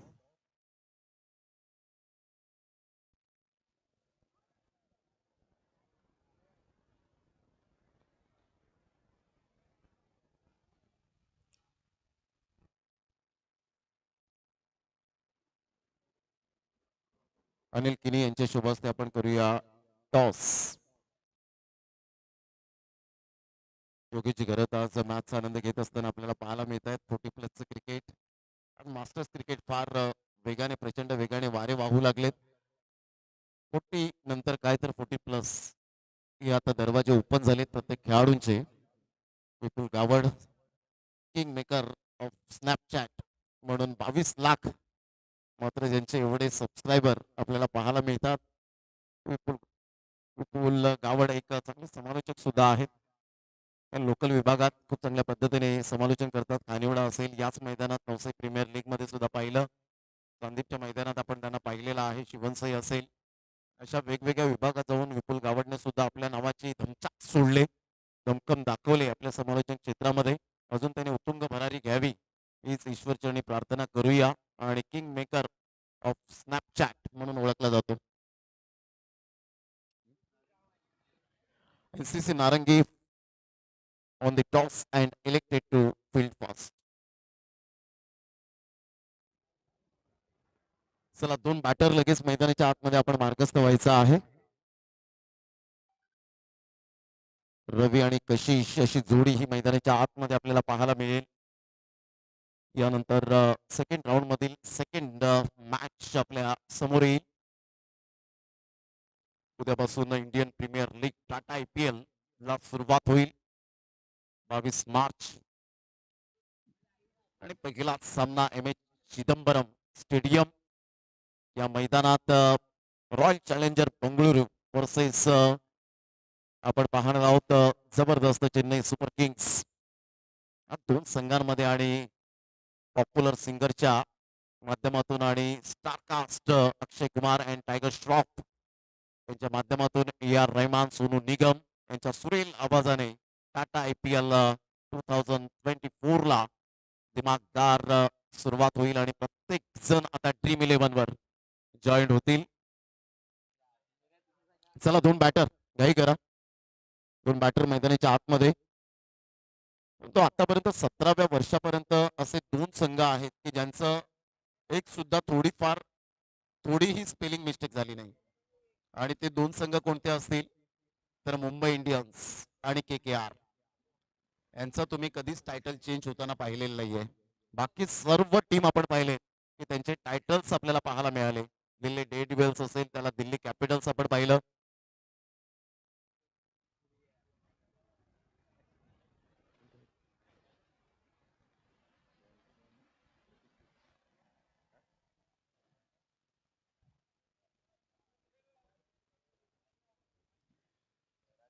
अनिल किनी यांच्या शुभ हस्ते आपण करूया टॉस. योगीची घरात आज मॅचचा आनंद घेत असताना आपल्याला पाहायला मिळत आहेत 40+ क्रिकेट. मास्टर्स क्रिकेट फार वेगाने, प्रचंड वेगाने वारे वाहू लागलेत. 40 नंतर काय तर 40+ हे आता दरवाजे ओपन झालेत प्रत्येक खेळाडूंचे. Vipul Gawad king maker of Snapchat म्हणून 22 लाख, मात्र ज्यांचे एवढे सबस्क्रायबर आपल्याला पाहायला मिळतात. विपुल विपुल गावड एक चांगले समालोचक सुद्धा आहेत. लोकल विभागात खूप चांगल्या पद्धतीने समालोचन करतात. खानिवडा असेल, याच मैदानात नवसाई प्रीमियर लीग मध्ये सुद्धा पाहिलं. संदीपच्या मैदानात आपण त्यांना पाहिलेलं आहे. शिवनसाई असेल, अशा वेगवेगळ्या विभागात जाऊन विपुल गावडने सुद्धा आपल्या नावाची धमचाक सोडले, दमकम दाखवले आपल्या समालोचन क्षेत्रामध्ये. अजून त्याने उत्तुंग भरारी घ्यावी हीच ईश्वरचरणी प्रार्थना करूया. आणि किंग मेकर ऑफ स्नॅपचॅट म्हणून ओळखला जातो. एनसीसी नारंगी on the toss and elected to field first. चला दोन बॅटर लगेच मैदानाच्या आतमध्ये आपण मार्गस्थ व्हायचं आहे. रवी आणि कशिश अशी जोडी ही मैदानाच्या आतमध्ये आपल्याला पाहायला मिळेल. यानंतर सेकंड राऊंड मधील सेकंड मॅच आपल्या समोर येईल. उद्यापासून Indian Premier League Tata IPL ला सुरुवात होईल 22 मार्च. आणि पहिलाच सामना MS चिदंबरम स्टेडियम या मैदानात रॉयल चॅलेंजर बंगळुरू वर्सेस आपण पाहणार आहोत जबरदस्त चेन्नई सुपर किंग्स. दोन संघांमध्ये आणि पॉप्युलर सिंगरच्या माध्यमातून आणि star cast Akshay Kumar and tiger Shroff यांच्या माध्यमातून AR रहमान, सोनू निगम यांच्या सुरेल आवाजाने टाटा IPL 2024 ला दिमागदार सुरुवात होईल आणि प्रत्येक जण आता ड्रीम 11 वर जॉईंट होतील. चला दोन बॅटर घाई करा. दोन बॅटर मैदानाच्या आतमध्ये. तो आतापर्यंत 17व्या वर्षापर्यंत असे दोन संघ आहेत की ज्यांचं एक सुद्धा थोडीही स्पेलिंग मिस्टेक झाली नाही. आणि ते दोन संघ कोणते असतील तर मुंबई इंडियन्स आणि KKR यांचा तुम्ही कधीच टायटल चेंज होताना पाहिलेलं नाहीये. बाकी सर्व टीम आपण पाहिले की त्यांचे टायटल्स आपल्याला पाहायला मिळाले. दिल्ली डेअरडेव्हिल्स असेल, त्याला दिल्ली कॅपिटल्स आपण पाहिलं.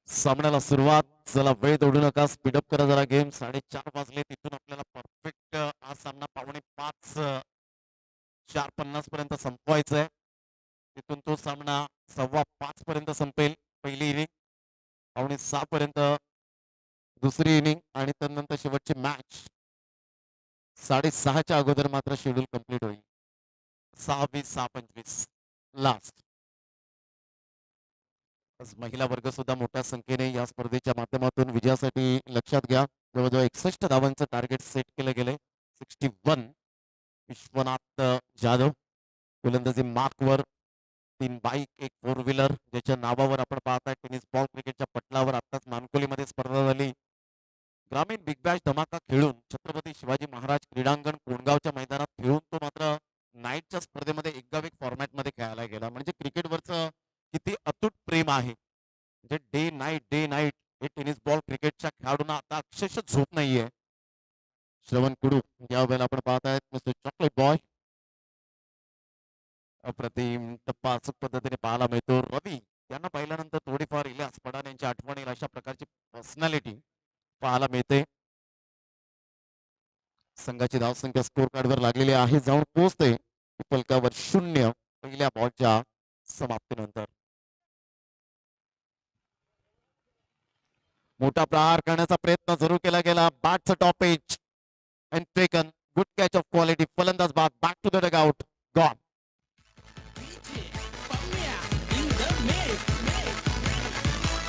सामन्याला सुरुवात. चला वेळ दौडू नका, स्पीडअप करा जरा गेम. 4:30 वाजले. तिथून आपल्याला परफेक्ट हा सामना 4:45 4:50 पर्यंत संपवायचा आहे. तिथून तो सामना 5:15 पर्यंत संपेल पहिली इनिंग. 5:45 पर्यंत दुसरी इनिंग आणि त्यानंतर शेवटची मॅच 6:30च्या अगोदर मात्र शेड्यूल कंप्लीट होईल. 6:20, 6:25 लास्ट. आज महिला वर्ग सुद्धा मोठ्या संख्येने या स्पर्धेच्या माध्यमातून विजयासाठी लक्षात घ्या. जवळजवळ 61 धावांचं टार्गेट सेट केलं गेलंय. 61. विश्वनाथ जाधव गोलंदाजी मार्कवर 3 बाईक, 1 फोर व्हीलर ज्याच्या नावावर आपण पाहताय टेनिस बॉल क्रिकेटच्या पटलावर आताच मानकोलीमध्ये स्पर्धा झाली. ग्रामीण बिग बॅश धमाका खेळून छत्रपती शिवाजी महाराज क्रीडांगण कोणगावच्या मैदानात खेळून तो मात्र नाईटच्या स्पर्धेमध्ये एक फॉर्मॅटमध्ये खेळायला गेला. म्हणजे क्रिकेटवरचं किती अतूट प्रेम आहे. म्हणजे डे नाईट हे टेनिस बॉल क्रिकेटच्या खेळाडूंना आता अक्षरशः झोप नाहीये. श्रवण कुडू या वेळेला आपण पाहतायत मिस्टर चॉकलेट बॉय. अप्रतिम टप्पा अचूक पद्धतीने पाहायला मिळतो. रवी यांना पाहिल्यानंतर थोडीफार इलियास पठाण यांची आठवण येईल अशा प्रकारची पर्सनॅलिटी पाहायला मिळते. संघाची धावसंख्या स्कोर कार्डवर लागलेली आहे. जाऊन पोहोचते फलकावर 0 पहिल्या बॉलच्या समाप्तीनंतर. मोठा प्रहार करण्याचा प्रयत्न जरूर केला गेला. बॅटचं top edge and taken good catch of quality. फलंदाज बाद back to the dugout gone.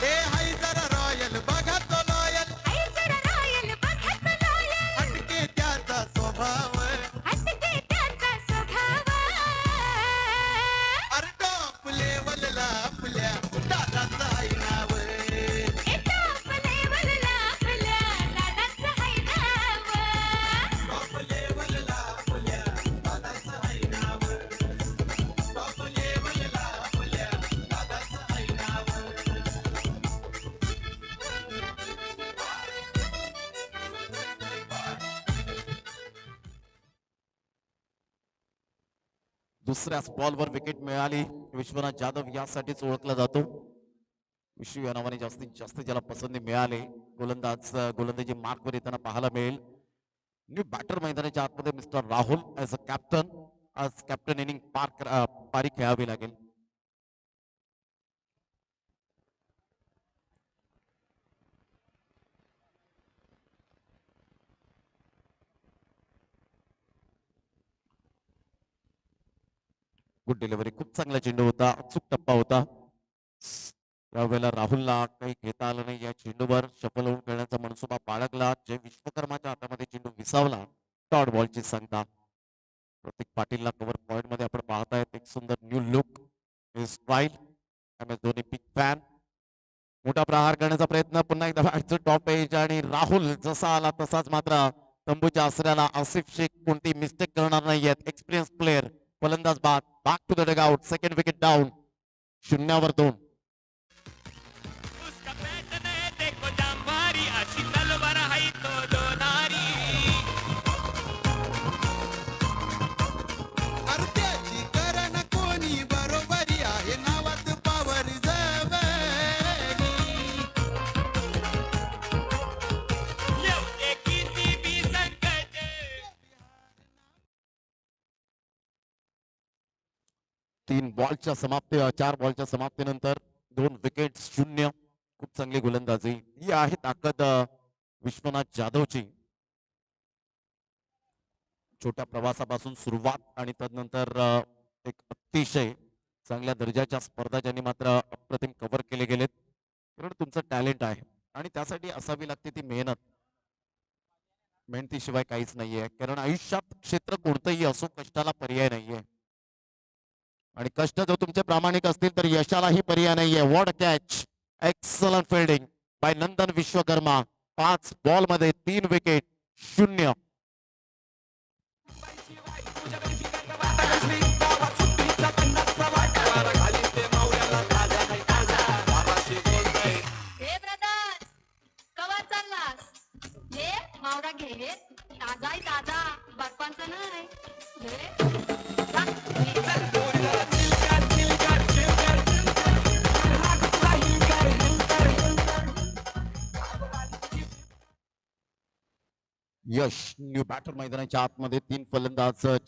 ए हाय जरा रॉयल बघा तो लॉयल आई जरा रॉयल बघा तो लॉयल हटके त्याचा स्वभाव हटके त्याचा स्वभाव अरे टॉप लेवलला आपल्या दादाचं आहे नाव ए टॉप लेवलला आपल्या दादाचं आहे नाव टॉप लेवलला आपल्या दादाचं आहे नाव टॉप लेवलला आपल्या दादाचं आहे नाव. दुसऱ्याच बॉलवर विकेट मिळाली. विश्वनाथ जाधव यासाठीच ओळखला जातो. विश्व या नावाने जास्तीत जास्त ज्याला पसंती मिळाले गोलंदाजी मार्कवर येताना पाहायला मिळेल. न्यू बॅटर मैदानाच्या आतमध्ये mister Rahul as a captain. आज कॅप्टन इनिंग पारी खेळावी लागेल. Good delivery. खूप चांगला चेंडू होता. अचूक टप्पा होता. यावेळेला राहुलला काही घेता आलं नाही. या चेंडूवर शफल होऊन खेळण्याचा मनसुबा बाळगला. जय विश्वकर्माच्या हातामध्ये चेंडू विसावला. डॉट बॉलची सांगता. प्रतीक पाटीलला कव्हर पॉइंट मध्ये आपण पाहतायत. एक सुंदर new look style. M S Dhoni big fan. मोठा प्रहार करण्याचा प्रयत्न. पुन्हा एकदा बॅटचं टॉप एज आणि राहुल जसा आला तसाच मात्र तंबूच्या आसऱ्याला आसिफ शेख कोणती मिस्टेक करणार नाहीयेत. Experience player. फलंदाज बाद back to the dugout. Second wicket down. 0-2. उसका पैटर्न है देखो जांभारी अशी तलवार आहे तो दोनारी अरे त्याची करण कोणी बरोबरी आहे नावात पावर जवळी येऊ दे किती बी संकट 4 बॉलच्या समाप्तीनंतर 2 विकेट 0. खूप चांगली गोलंदाजी. ही आहे ताकद विश्वनाथ जाधवची. छोट्या प्रवासापासून सुरुवात आणि तदनंतर एक अतिशय चांगल्या दर्जाच्या स्पर्धा ज्यांनी मात्र अप्रतिम कव्हर केले गेलेत. कारण तुमचं टॅलेंट आहे आणि त्यासाठी असावी लागते ती मेहनत. मेहनतीशिवाय काहीच नाहीये. कारण आयुष्यात क्षेत्र कोणतंही असो कष्टाला पर्याय नाहीये. आणि कष्ट जर तुमचे प्रामाणिक असतील तर यशालाही पर्याय नाहीये. What catch. Excellent fielding by Nandan Vishwakarma. 5 बॉलमध्ये 3 विकेट 0. हे ब्रदर कवा चाललास हे मावरा घे हे ताजा आहे ताजा बर्फांचा नाही घे जा, घे. यश न्यू बॅटर मैदानाच्या आतमध्ये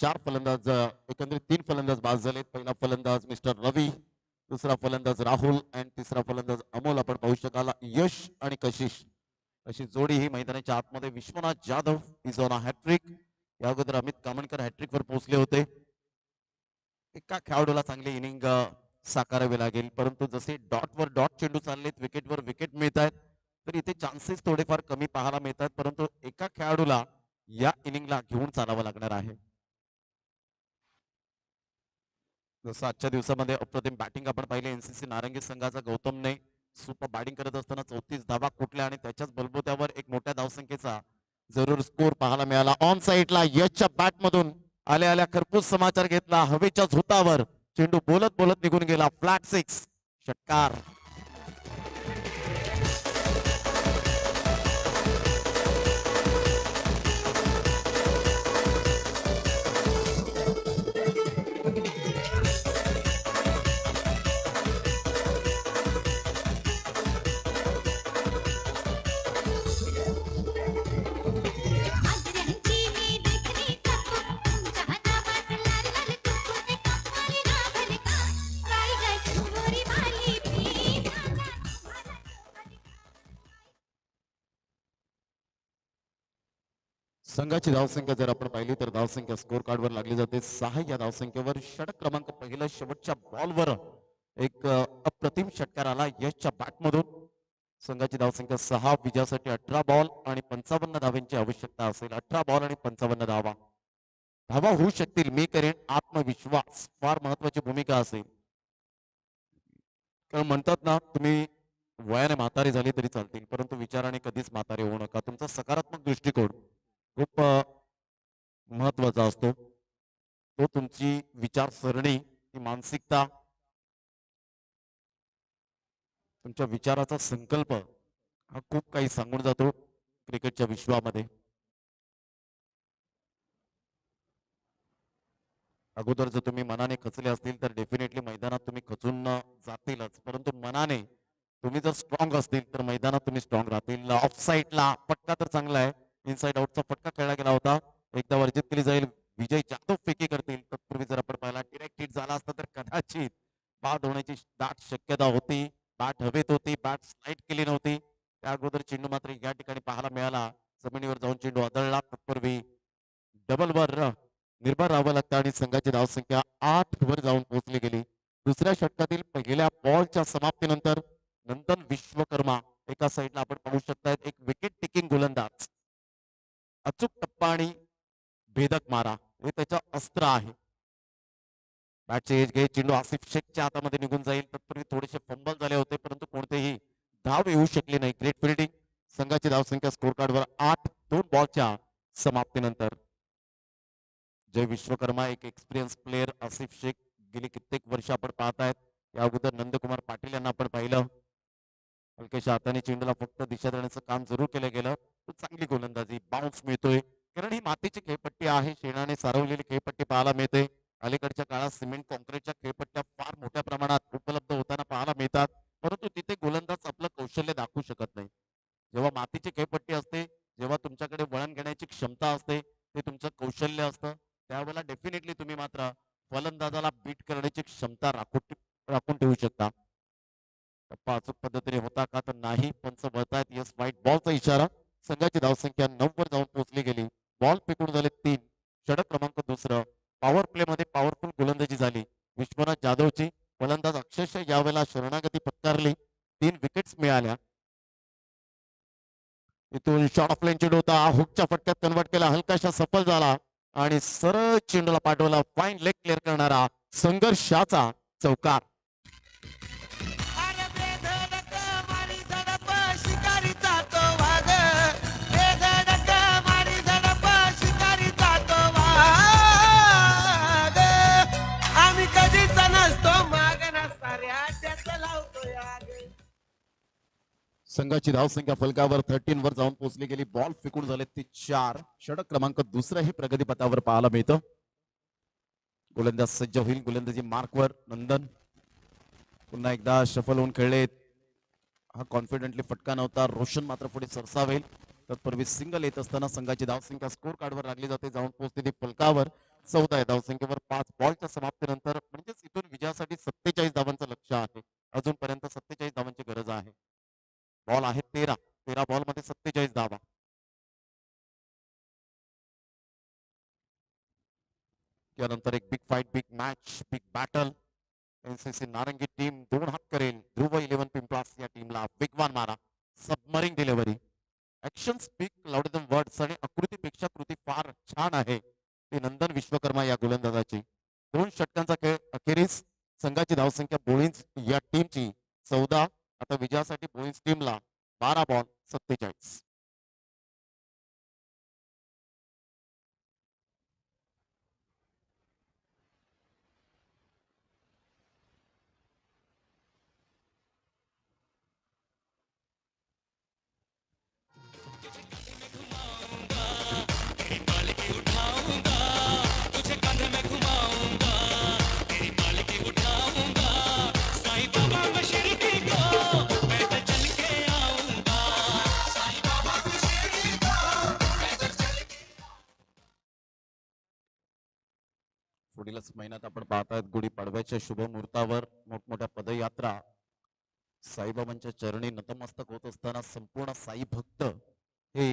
4 फलंदाज एकंदरीत 3 फलंदाज बाद झालेत. पहिला फलंदाज मिस्टर रवी, दुसरा फलंदाज राहुल आणि तिसरा फलंदाज अमोल आपण पाहू शकाल. यश आणि कशिश अशी जोडी ही मैदानाच्या आतमध्ये. Vishwanath Jadhav is on a hat trick. या अगोदर अमित कामणकर हॅट्रिक वर पोहोचले होते. एका खेळाडूला चांगली इनिंग साकारावी लागेल, परंतु जसे डॉटवर डॉट चेंडू चाललेत, विकेटवर विकेट मिळत आहेत, तर इथे चान्सेस थोडेफार कमी पाहायला मिळतात. परंतु एका खेळाडूला या इनिंगला घेऊन चालावं लागणार आहे. जसं आजच्या दिवसामध्ये अप्रतिम बॅटिंग आपण पाहिले एनसीसी नारंगी संघाचा गौतमने सुपर बॅटिंग करत असताना 34 धावा कुठल्या आणि त्याच्याच बलबोत्यावर एक मोठ्या धावसंख्येचा जरूर स्कोर पाहायला मिळाला. ऑन साईडला यशच्या बॅटमधून आल्या आल्या खरपूस समाचार घेतला. हवेच्या झोतावर चेंडू बोलत बोलत निघून गेला. फ्लॅट सिक्स, षटकार. आजऱ्यांची मी देखणी टाकू तुमच्या हातावर लाल लाल कुंकू ते कापवाली राघल का काय गं झुंबुरी वाली प्रीत मला संघाची धावसंख्या जर आपण पाहिली तर धावसंख्या स्कोर कार्डवर लागली जाते 6. या धावसंख्येवर षटक क्रमांक पहिलं शेवटच्या बॉलवर एक अप्रतिम षटकार आला यशच्या बॅटमधून. संघाची धावसंख्या 6, विजयासाठी 18 बॉल आणि 55 धावांची आवश्यकता असेल. 18 बॉल आणि 55 धावा. धावा होऊ शकतील, मी करेन, आत्मविश्वास फार महत्वाची भूमिका असेल. कारण म्हणतात ना, तुम्ही वयाने म्हातारे झाले तरी चालतील, परंतु विचाराने कधीच म्हातारे होऊ नका. तुमचा सकारात्मक दृष्टिकोन खूप महत्वाचा असतो. तो तुमची विचारसरणी, ती मानसिकता, तुमच्या विचाराचा संकल्प हा खूप काही सांगून जातो क्रिकेटच्या विश्वामध्ये. अगोदर जर तुम्ही मनाने खचले असतील तर डेफिनेटली मैदानात तुम्ही खचून जातीलच, परंतु मनाने तुम्ही जर स्ट्रॉंग असतील तर मैदानात तुम्ही स्ट्रॉंग राहतील. ऑफ साईडला फटका तर चांगला आहे, इनसाइड आउटचा फटका खेळला गेला होता. एकदा वर्जित केली जाईल. विजय जाधव फेकी करतील. तत्पूर्वी जर आपण पाहिला डिरेक्ट हिट झाला असता तर कदाचित बाद होण्याची दाट शक्यता होती. बॅट हवेत होती, बॅट स्लाइड केली नव्हती. त्या अगोदर चेंडू मात्र या ठिकाणी पाहायला मिळाला. जमिनीवर जाऊन चेंडू आदळला. तत्पूर्वी डबलवर निर्भर राहावं लागतं आणि संघाची धावसंख्या 8 वर जाऊन पोहोचली गेली. दुसऱ्या षटकातील पहिल्या बॉलच्या समाप्तीनंतर नंदन विश्वकर्मा एका साईडला आपण पाहू शकतात, एक विकेट टेकिंग गोलंदाज. अचूक टप्पा आणि भेदक मारा हे त्याचं अस्त्र आहे. बॅटचे एज घे, चेंडू आसिफ शेखच्या हातामध्ये निघून जाईल. तत्पूर्वी थोडेसे फंबल झाले होते, परंतु कोणतेही धाव येऊ शकले नाही. Great fielding. संघाची धावसंख्या स्कोर कार्डवर 8, 2 बॉलच्या समाप्तीनंतर. जय विश्वकर्मा एक एक्सपिरियन्स प्लेअर. आसिफ शेख गेली कित्येक वर्ष आपण पाहतायत. या अगोदर नंदकुमार पाटील यांना आपण पाहिलं. हलक्याच्या हाताने चेंडूला फक्त दिशा देण्याचं काम जरूर केलं गेलं. चांगली गोलंदाजी, बाउन्स मिळतोय, कारण ही मातीची खेळपट्टी आहे. शेणाने सारवलेली खेळपट्टी पाहायला मिळते. अलीकडच्या काळात सिमेंट कॉन्क्रीटच्या खेळपट्ट्या फार मोठ्या प्रमाणात उपलब्ध होताना पाहायला मिळतात, परंतु तिथे गोलंदाज आपलं कौशल्य दाखवू शकत नाही. जेव्हा मातीची खेळपट्टी असते, जेव्हा तुमच्याकडे वळण घेण्याची क्षमता असते, ते तुमचं कौशल्य असतं, त्यावेळेला डेफिनेटली तुम्ही मात्र फलंदाजाला बीट करण्याची क्षमता राखून ठेवू शकता. टप्पा अचूक पद्धतीने होता का तर नाही. पंच वळतायत. यस, व्हाईट बॉलचा इशारा. संघाची धावसंख्या 9 वर जाऊन पोहोचली गेली. बॉल फेकून झाले 3. षटक क्रमांक 2. पॉवर प्ले मध्ये पॉवरफुल गोलंदाजी झाली विश्वनाथ जाधवची. फलंदाज अक्षरशः यावेळेला शरणागती पत्कारली. 3 विकेट्स मिळाल्या. इथून शॉट ऑफ लाईन चेंडू होता, हुकच्या फटक्यात कन्वर्ट केला, हलकाशा सफल झाला आणि सरळ चेंडूला पाठवला. फाईन लेग क्लिअर करणारा संघर्षाचा चौकार. अरे बेधडक मारी झडप शिकारीचा तो वाघ, बेधडक मारी झडप शिकारीचा तो वाघ. आम्ही कधीच नसतो मागणा साऱ्या त्याच लावतो याग. संघाची धावसंख्या फलकावर 13 वर जाऊन पोहोचली गेली. बॉल फेकून झाले ते 4. षटक क्रमांक 2 हे प्रगतीपथावर पाहायला मिळतं. गोलंदाज सज्ज होईल. गोलंदाजी मार्कवर नंदन पुन्हा एकदा शफल होऊन खेळलेत. हा कॉन्फिडेंटली फटका नव्हता. रोशन मात्र पुढे सरसावेल. तत्पूर्वी सिंगल येत असताना संघाची धावसंख्या स्कोर कार्डवर लागली जाते. जाऊन पोहोचते ती फलकावर 14 या धावसंख्येवर 5 बॉलच्या समाप्तीनंतर. म्हणजेच इथून विजयासाठी 47 धावांचं लक्ष आहे. अजूनपर्यंत 47 धावांची गरज आहे. बॉल आहे 13 बॉल मध्ये 47 धावा. त्यानंतर एक big fight, big match, big battle. NCC नारंगी टीम 2 हात करेल. ध्रुव 11 पिंपळास या टीमला वेगवान मारा, submarine delivery. Action speak louder than words आणि आकृतीपेक्षा कृती फार छान आहे. ती नंदन विश्वकर्मा या गोलंदाजाची. 2 षटकांचा खेळ अखेरीस संघाची धावसंख्या बोळींज या टीमची 14. आता विजयासाठी बोळींज टीमला 12 बॉल 47. पुढीलच महिन्यात आपण पाहतायत गुढीपाडव्याच्या शुभ मुहूर्तावर मोठमोठ्या पदयात्रा साईबाबांच्या चरणी नतमस्तक होत असताना संपूर्ण साई भक्त हे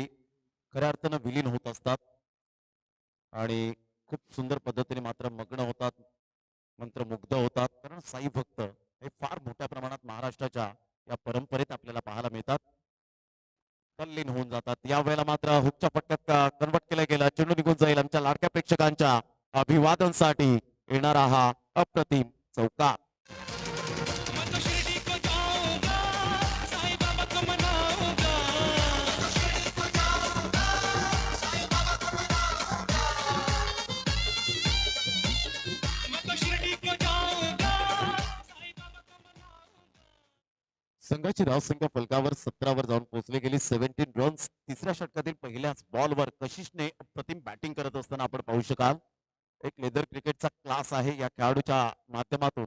खऱ्या अर्थानं विलीन होत असतात आणि खूप सुंदर पद्धतीने मात्र मग्न होतात, मंत्रमुग्ध होतात. कारण साई भक्त हे फार मोठ्या प्रमाणात महाराष्ट्राच्या या परंपरेत आपल्याला पाहायला मिळतात, तल्लीन होऊन जातात. यावेळेला मात्र हुकच्या पट्ट्यात कन्वर्ट केलं गेलं. चेंडू निघून जाईल आमच्या लाडक्या प्रेक्षकांच्या अभिवादनसाठी येणारा हा अप्रतिम चौकार. संघाची धावसंख्या फलकावर 17 जाऊन पोहोचली गेली. 17 रन्स. तिसऱ्या षटकातील पहिल्याच बॉलवर कशिशने अप्रतिम बॅटिंग करत असताना आपण पाहू शकाल. एक लेदर क्रिकेटचा क्लास आहे या खेळाडूच्या माध्यमातून.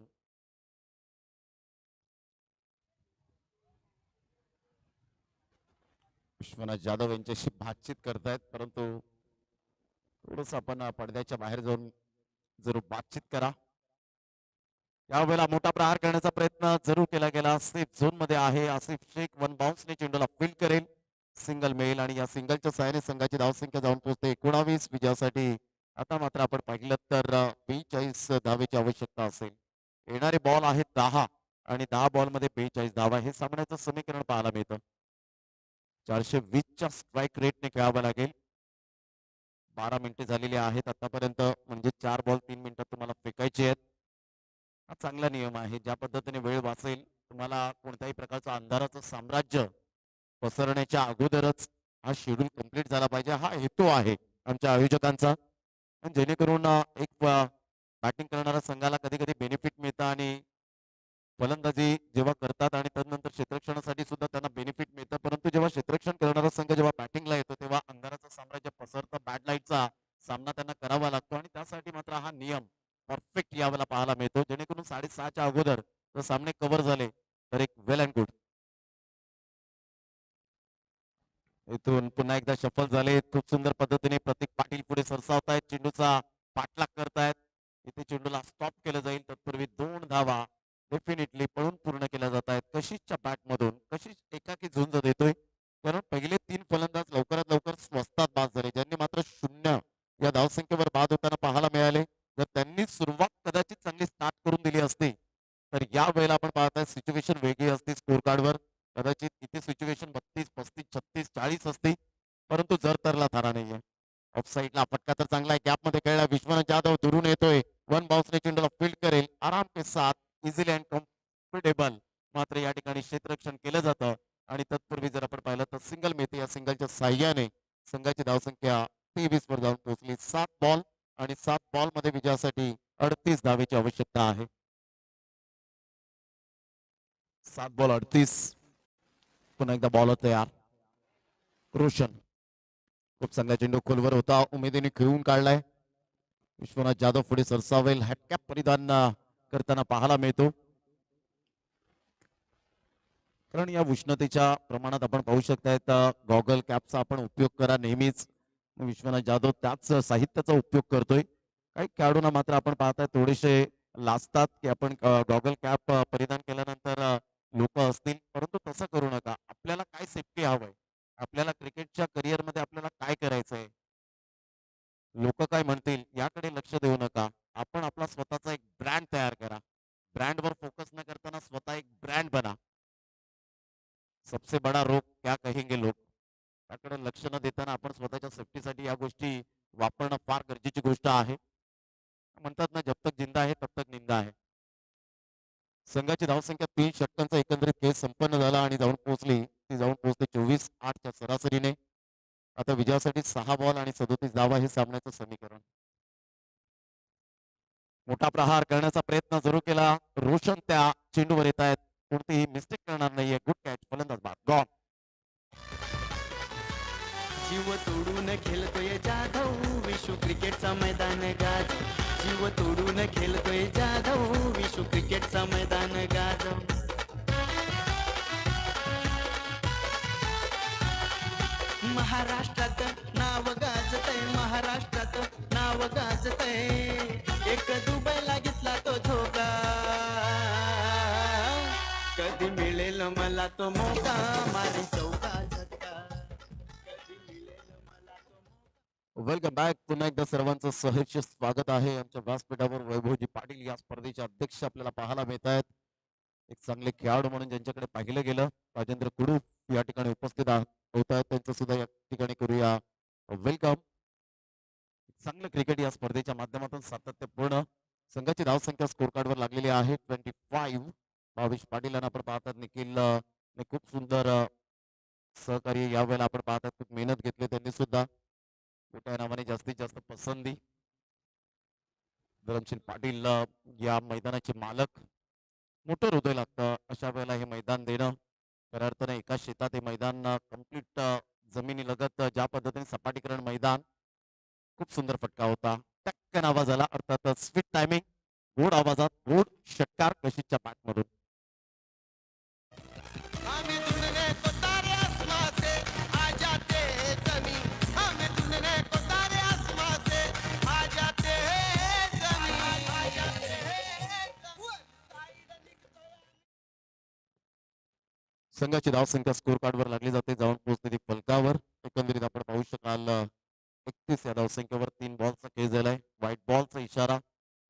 विश्वनाथ जाधव यांच्याशी बातचीत करतायत, परंतु थोडस आपण पडद्याच्या बाहेर जाऊन जरूर बातचीत करा. यावेळेला मोठा प्रहार करण्याचा प्रयत्न जरूर केला गेला. सेफ झोन मध्ये आहे आसिफ शेख. 1 बाउन्सने चेंडूला फील्ड करेल. सिंगल मेल आणि या सिंगलच्या सहाय्याने संघाची धावसंख्या जाऊन पोहोचते 19 विजयासाठी. आता मात्र आपण पाहिलं तर 42 धावेची आवश्यकता असेल. येणारे बॉल आहेत 10 आणि 10 बॉल मध्ये 42 धावा. हे सामन्याचं समीकरण पाहायला मिळतं. 420च्या स्ट्राईक रेटने खेळावं लागेल. 12 मिनिटे झालेली आहेत आतापर्यंत, म्हणजे 4 बॉल 3 मिनिटात तुम्हाला फेकायचे आहेत. हा चांगला नियम आहे. ज्या पद्धतीने वेळ वाचेल, तुम्हाला कोणत्याही प्रकारचं अंधाराचं साम्राज्य पसरण्याच्या अगोदरच हा शेड्यूल कंप्लीट झाला पाहिजे, हा हेतू आहे आमच्या आयोजकांचा. जेणेकरून एक बॅटिंग करणाऱ्या संघाला कधी कधी बेनिफिट मिळतं आणि फलंदाजी जेव्हा करतात आणि त्यानंतर क्षेत्ररक्षणासाठी सुद्धा त्यांना बेनिफिट मिळतं. परंतु जेव्हा क्षेत्ररक्षण करणारा संघ जेव्हा बॅटिंगला येतो तेव्हा अंधाराचं साम्राज्य पसरतं, बॅड लाईटचा सामना त्यांना करावा लागतो आणि त्यासाठी मात्र हा नियम परफेक्ट यावेळेला पाहायला मिळतो. जेणेकरून 6:30च्या अगोदर जर सामने कव्हर झाले तर एक वेल अँड गुड. इथून पुन्हा एकदा शफल झाले. खूप सुंदर पद्धतीने प्रतीक पाटील पुढे सरसावतायत, चेंडूचा पाठलाग करतायत. इथे चेंडूला स्टॉप केलं जाईल. तत्पूर्वी 2 धावा डेफिनेटली पळून पूर्ण केल्या जात आहेत. कशिशच्या बॅट मधून कशिश एकाकी झुंज देतोय, कारण पहिले 3 फलंदाज लवकरात लवकर स्वस्तात बाद झाले, ज्यांनी मात्र 0 या धावसंख्येवर बाद होताना पाहायला मिळाले. जर त्यांनी सुरुवात कदाचित चांगली स्टार्ट करून दिली असती तर या वेळेला आपण पाहताय सिच्युएशन वेगळी असते स्कोर कार्डवर. कदाचित इथे सिच्युएशन 32, 35, 36, 40 असते, परंतु जर तरला थारा नाहीये. ऑफ साईडला फटका तर चांगला आहे, गॅप मध्ये खेळला. विश्वनाथ जाधव दुरून येतोय. 1 बाउन्सने चेंडूला फील्ड करेल आराम के साथ, इझिली अँड कम्फर्टेबल. मात्र या ठिकाणी क्षेत्ररक्षण केलं जातं आणि तत्पूर्वी जर आपण पाहिलं तर सिंगल मिळते. या सिंगलच्या साह्याने संघाची धावसंख्या 23 वर जाऊन पोहोचली. 7 बॉल आणि 7 बॉल मध्ये विजयासाठी 38 धावेची आवश्यकता आहे. 7 बॉल 38. पुन्हा एकदा बॉलर तयार. रोशन खूप चांगला चेंडू खोलवर होता, उमेदीने खेळून काढलाय. विश्वनाथ जाधव पुढे सरसावेल. हॅटकॅप परिधान करताना पाहायला मिळतो, कारण या उष्णतेच्या प्रमाणात आपण पाहू शकतायत गॉगल कॅपचा आपण उपयोग करा नेहमीच. विश्वनाथ जाधव त्याच साहित्याचा उपयोग करतोय. काही खेळाडूंना मात्र आपण पाहताय थोडेसे लाजतात की आपण गॉगल कॅप परिधान केल्यानंतर लोक असतील, परंतु तसं करू नका. आपल्याला काय सेफ्टी हवंय, आपल्याला क्रिकेटच्या करिअर मध्ये आपल्याला काय करायचंय, लोक काय म्हणतील याकडे लक्ष देऊ नका. आपण आपला स्वतःचा एक ब्रँड तयार करा. ब्रँडवर फोकस न करताना स्वतः एक ब्रँड बना. सबसे बडा रोग क्या कहेंगे लोग. त्याकडे लक्ष न देताना आपण स्वतःच्या सेफ्टीसाठी या गोष्टी वापरणं फार गरजेची गोष्ट आहे. म्हणतात ना, जब तक जिंदा आहे तब तक निंदा आहे. संघाची धावसंख्या 3 षटकांचा एकंदरीत खेळ संपन्न झाला आणि जाऊन पोहोचते 24-8च्या सरासरीने. आता विजयासाठी 6 बॉल आणि 37 धावा हे सामन्याचं समीकरण. मोठा प्रहार करण्याचा प्रयत्न जरूर केला. रोशन त्या चेंडूवर येत आहेत. कोणतीही मिस्टेक करणार नाहीये. Good catch. फलंदाज बाद. गॉन. जीव तोडून खेळतोय जाधव विश्व क्रिकेटचा मैदान गाज. जीव तोडून खेळतोय जाधव विश्व क्रिकेटचा मैदान गाज. महाराष्ट्रात नाव गाजतय, महाराष्ट्रात नाव गाजतय. एक दुबईला घेतला तो धोका, कधी मिळेल मला तो मोका. मारी चौका झटका. Welcome back. पुन्हा एकदा सर्वांचं सहर्ष स्वागत आहे. आमच्या व्यासपीठावर वैभवजी पाटील या स्पर्धेचे अध्यक्ष आपल्याला पाहायला मिळत आहेत. एक चांगले खेळाडू म्हणून ज्यांच्याकडे पाहिलं गेलं राजेंद्र कुडूप या ठिकाणी उपस्थित होत आहेत. त्यांचं सुद्धा या ठिकाणी करूया वेलकम. चांगलं क्रिकेट या स्पर्धेच्या माध्यमातून सातत्यपूर्ण. संघाची धावसंख्या स्कोर कार्डवर लागलेली आहे 25. भावेश पाटील यांना आपण पाहतात. निखिल खूप सुंदर सहकार्य यावेळेला आपण पाहतात. खूप मेहनत घेतली त्यांनी सुद्धा. मोठ्या नावाने जास्तीत जास्त पसंती. धरमशील पाटील या मैदानाचे मालक. मोठं हृदय लागतं अशा वेळेला हे मैदान देणं. खऱ्या अर्थाने एका शेतात हे मैदान कम्प्लीट जमिनी लगत ज्या पद्धतीने सपाटीकरण मैदान. खूप सुंदर फटका होता. टक्कन आवाज आला. अर्थातच स्वीट टायमिंग. गोड आवाजात गोड षटकार कशिशच्या बॅटमधून. हमें ढूंढने को तारे आसमां से आ जाते हैं जमीन. हमें ढूंढने को तारे आसमां से आ जाते हैं जमीन. आ जाते हैं संघाची धावसंख्या स्कोर कार्डवर लागली जाते. जाऊन पोहोचते ती फलकावर. एकंदरीत आपण पाहू शकाल 31 या धावसंख्येवर 3 बॉलचा खेळ झालाय. व्हाईट बॉलचा इशारा.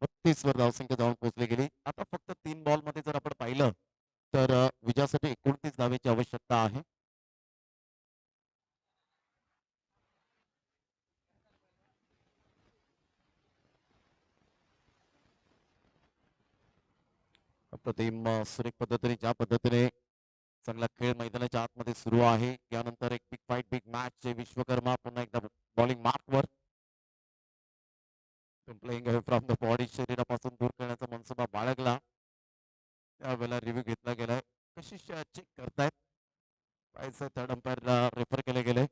32 वर धावसंख्या जाऊन पोहोचली गेली. आता फक्त 3 बॉल मध्ये जर आपण पाहिलं तर विजयासाठी 29 धावेची आवश्यकता आहे. अप्रतिम सुरेख पद्धतीने ज्या पद्धतीने चांगला खेळ मैदानाच्या आतमध्ये सुरू आहे. यानंतर एक big fight big match. Vishwakarma पुन्हा एकदा बॉलिंग मार्कवर. Playing away from the body. शरीरापासून दूर करण्याचा मनसुबा बाळगला. त्यावेळेला रिव्ह्यू घेतला गेलाय. कशी चेक करतायत. थर्ड अंपायरला रेफर केले गेले.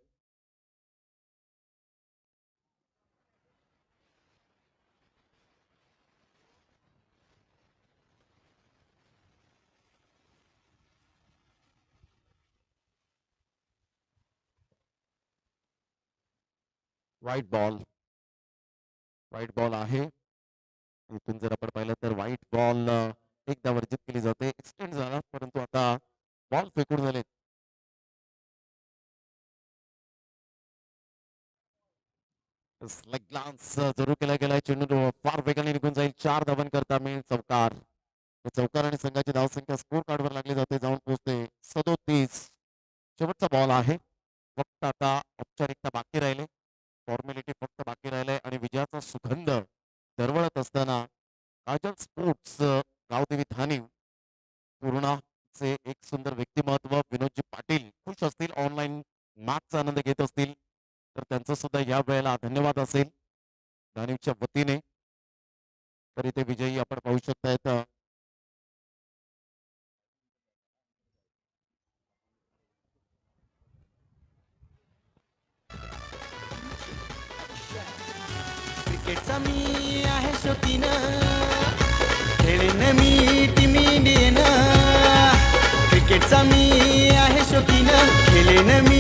व्हाईट बॉल आहे. इथून जर आपण पाहिलं तर व्हाईट बॉल एकदा वर्जित केली जाते. एक्सटेंड झाला परंतु आता बॉल फेकून झाले. ग्लान्स जरूर केला गेलाय. चेंडू फार वेगाने निघून जाईल. 4 धावन करता मिळेल. चौकार. चौकार आणि संघाची धावसंख्या स्कोर कार्डवर लागली जाते. जाऊन पोहोचते 37. शेवटचा बॉल आहे. फक्त आता औपचारिकता बाकी राहिले. फॉर्मॅलिटी फक्त बाकी राहिले आणि विजयाचा सुगंध दरवळत असताना काजल स्पोर्ट्स गावदेवी धानी पूर्णाचे एक सुंदर व्यक्तिमत्व विनोदजी पाटील खुश असतील. ऑनलाईन मॅचचा आनंद घेत असतील तर त्यांचं सुद्धा या वेळेला धन्यवाद असेल धानीच्या वतीने. तर इथे विजयी आपण पाहू शकतायत. क्रिकेटचा मी आहे शौकीन, खेळेन मी टीम इंडियन. क्रिकेटचा मी आहे शौकीन, खेळेन मी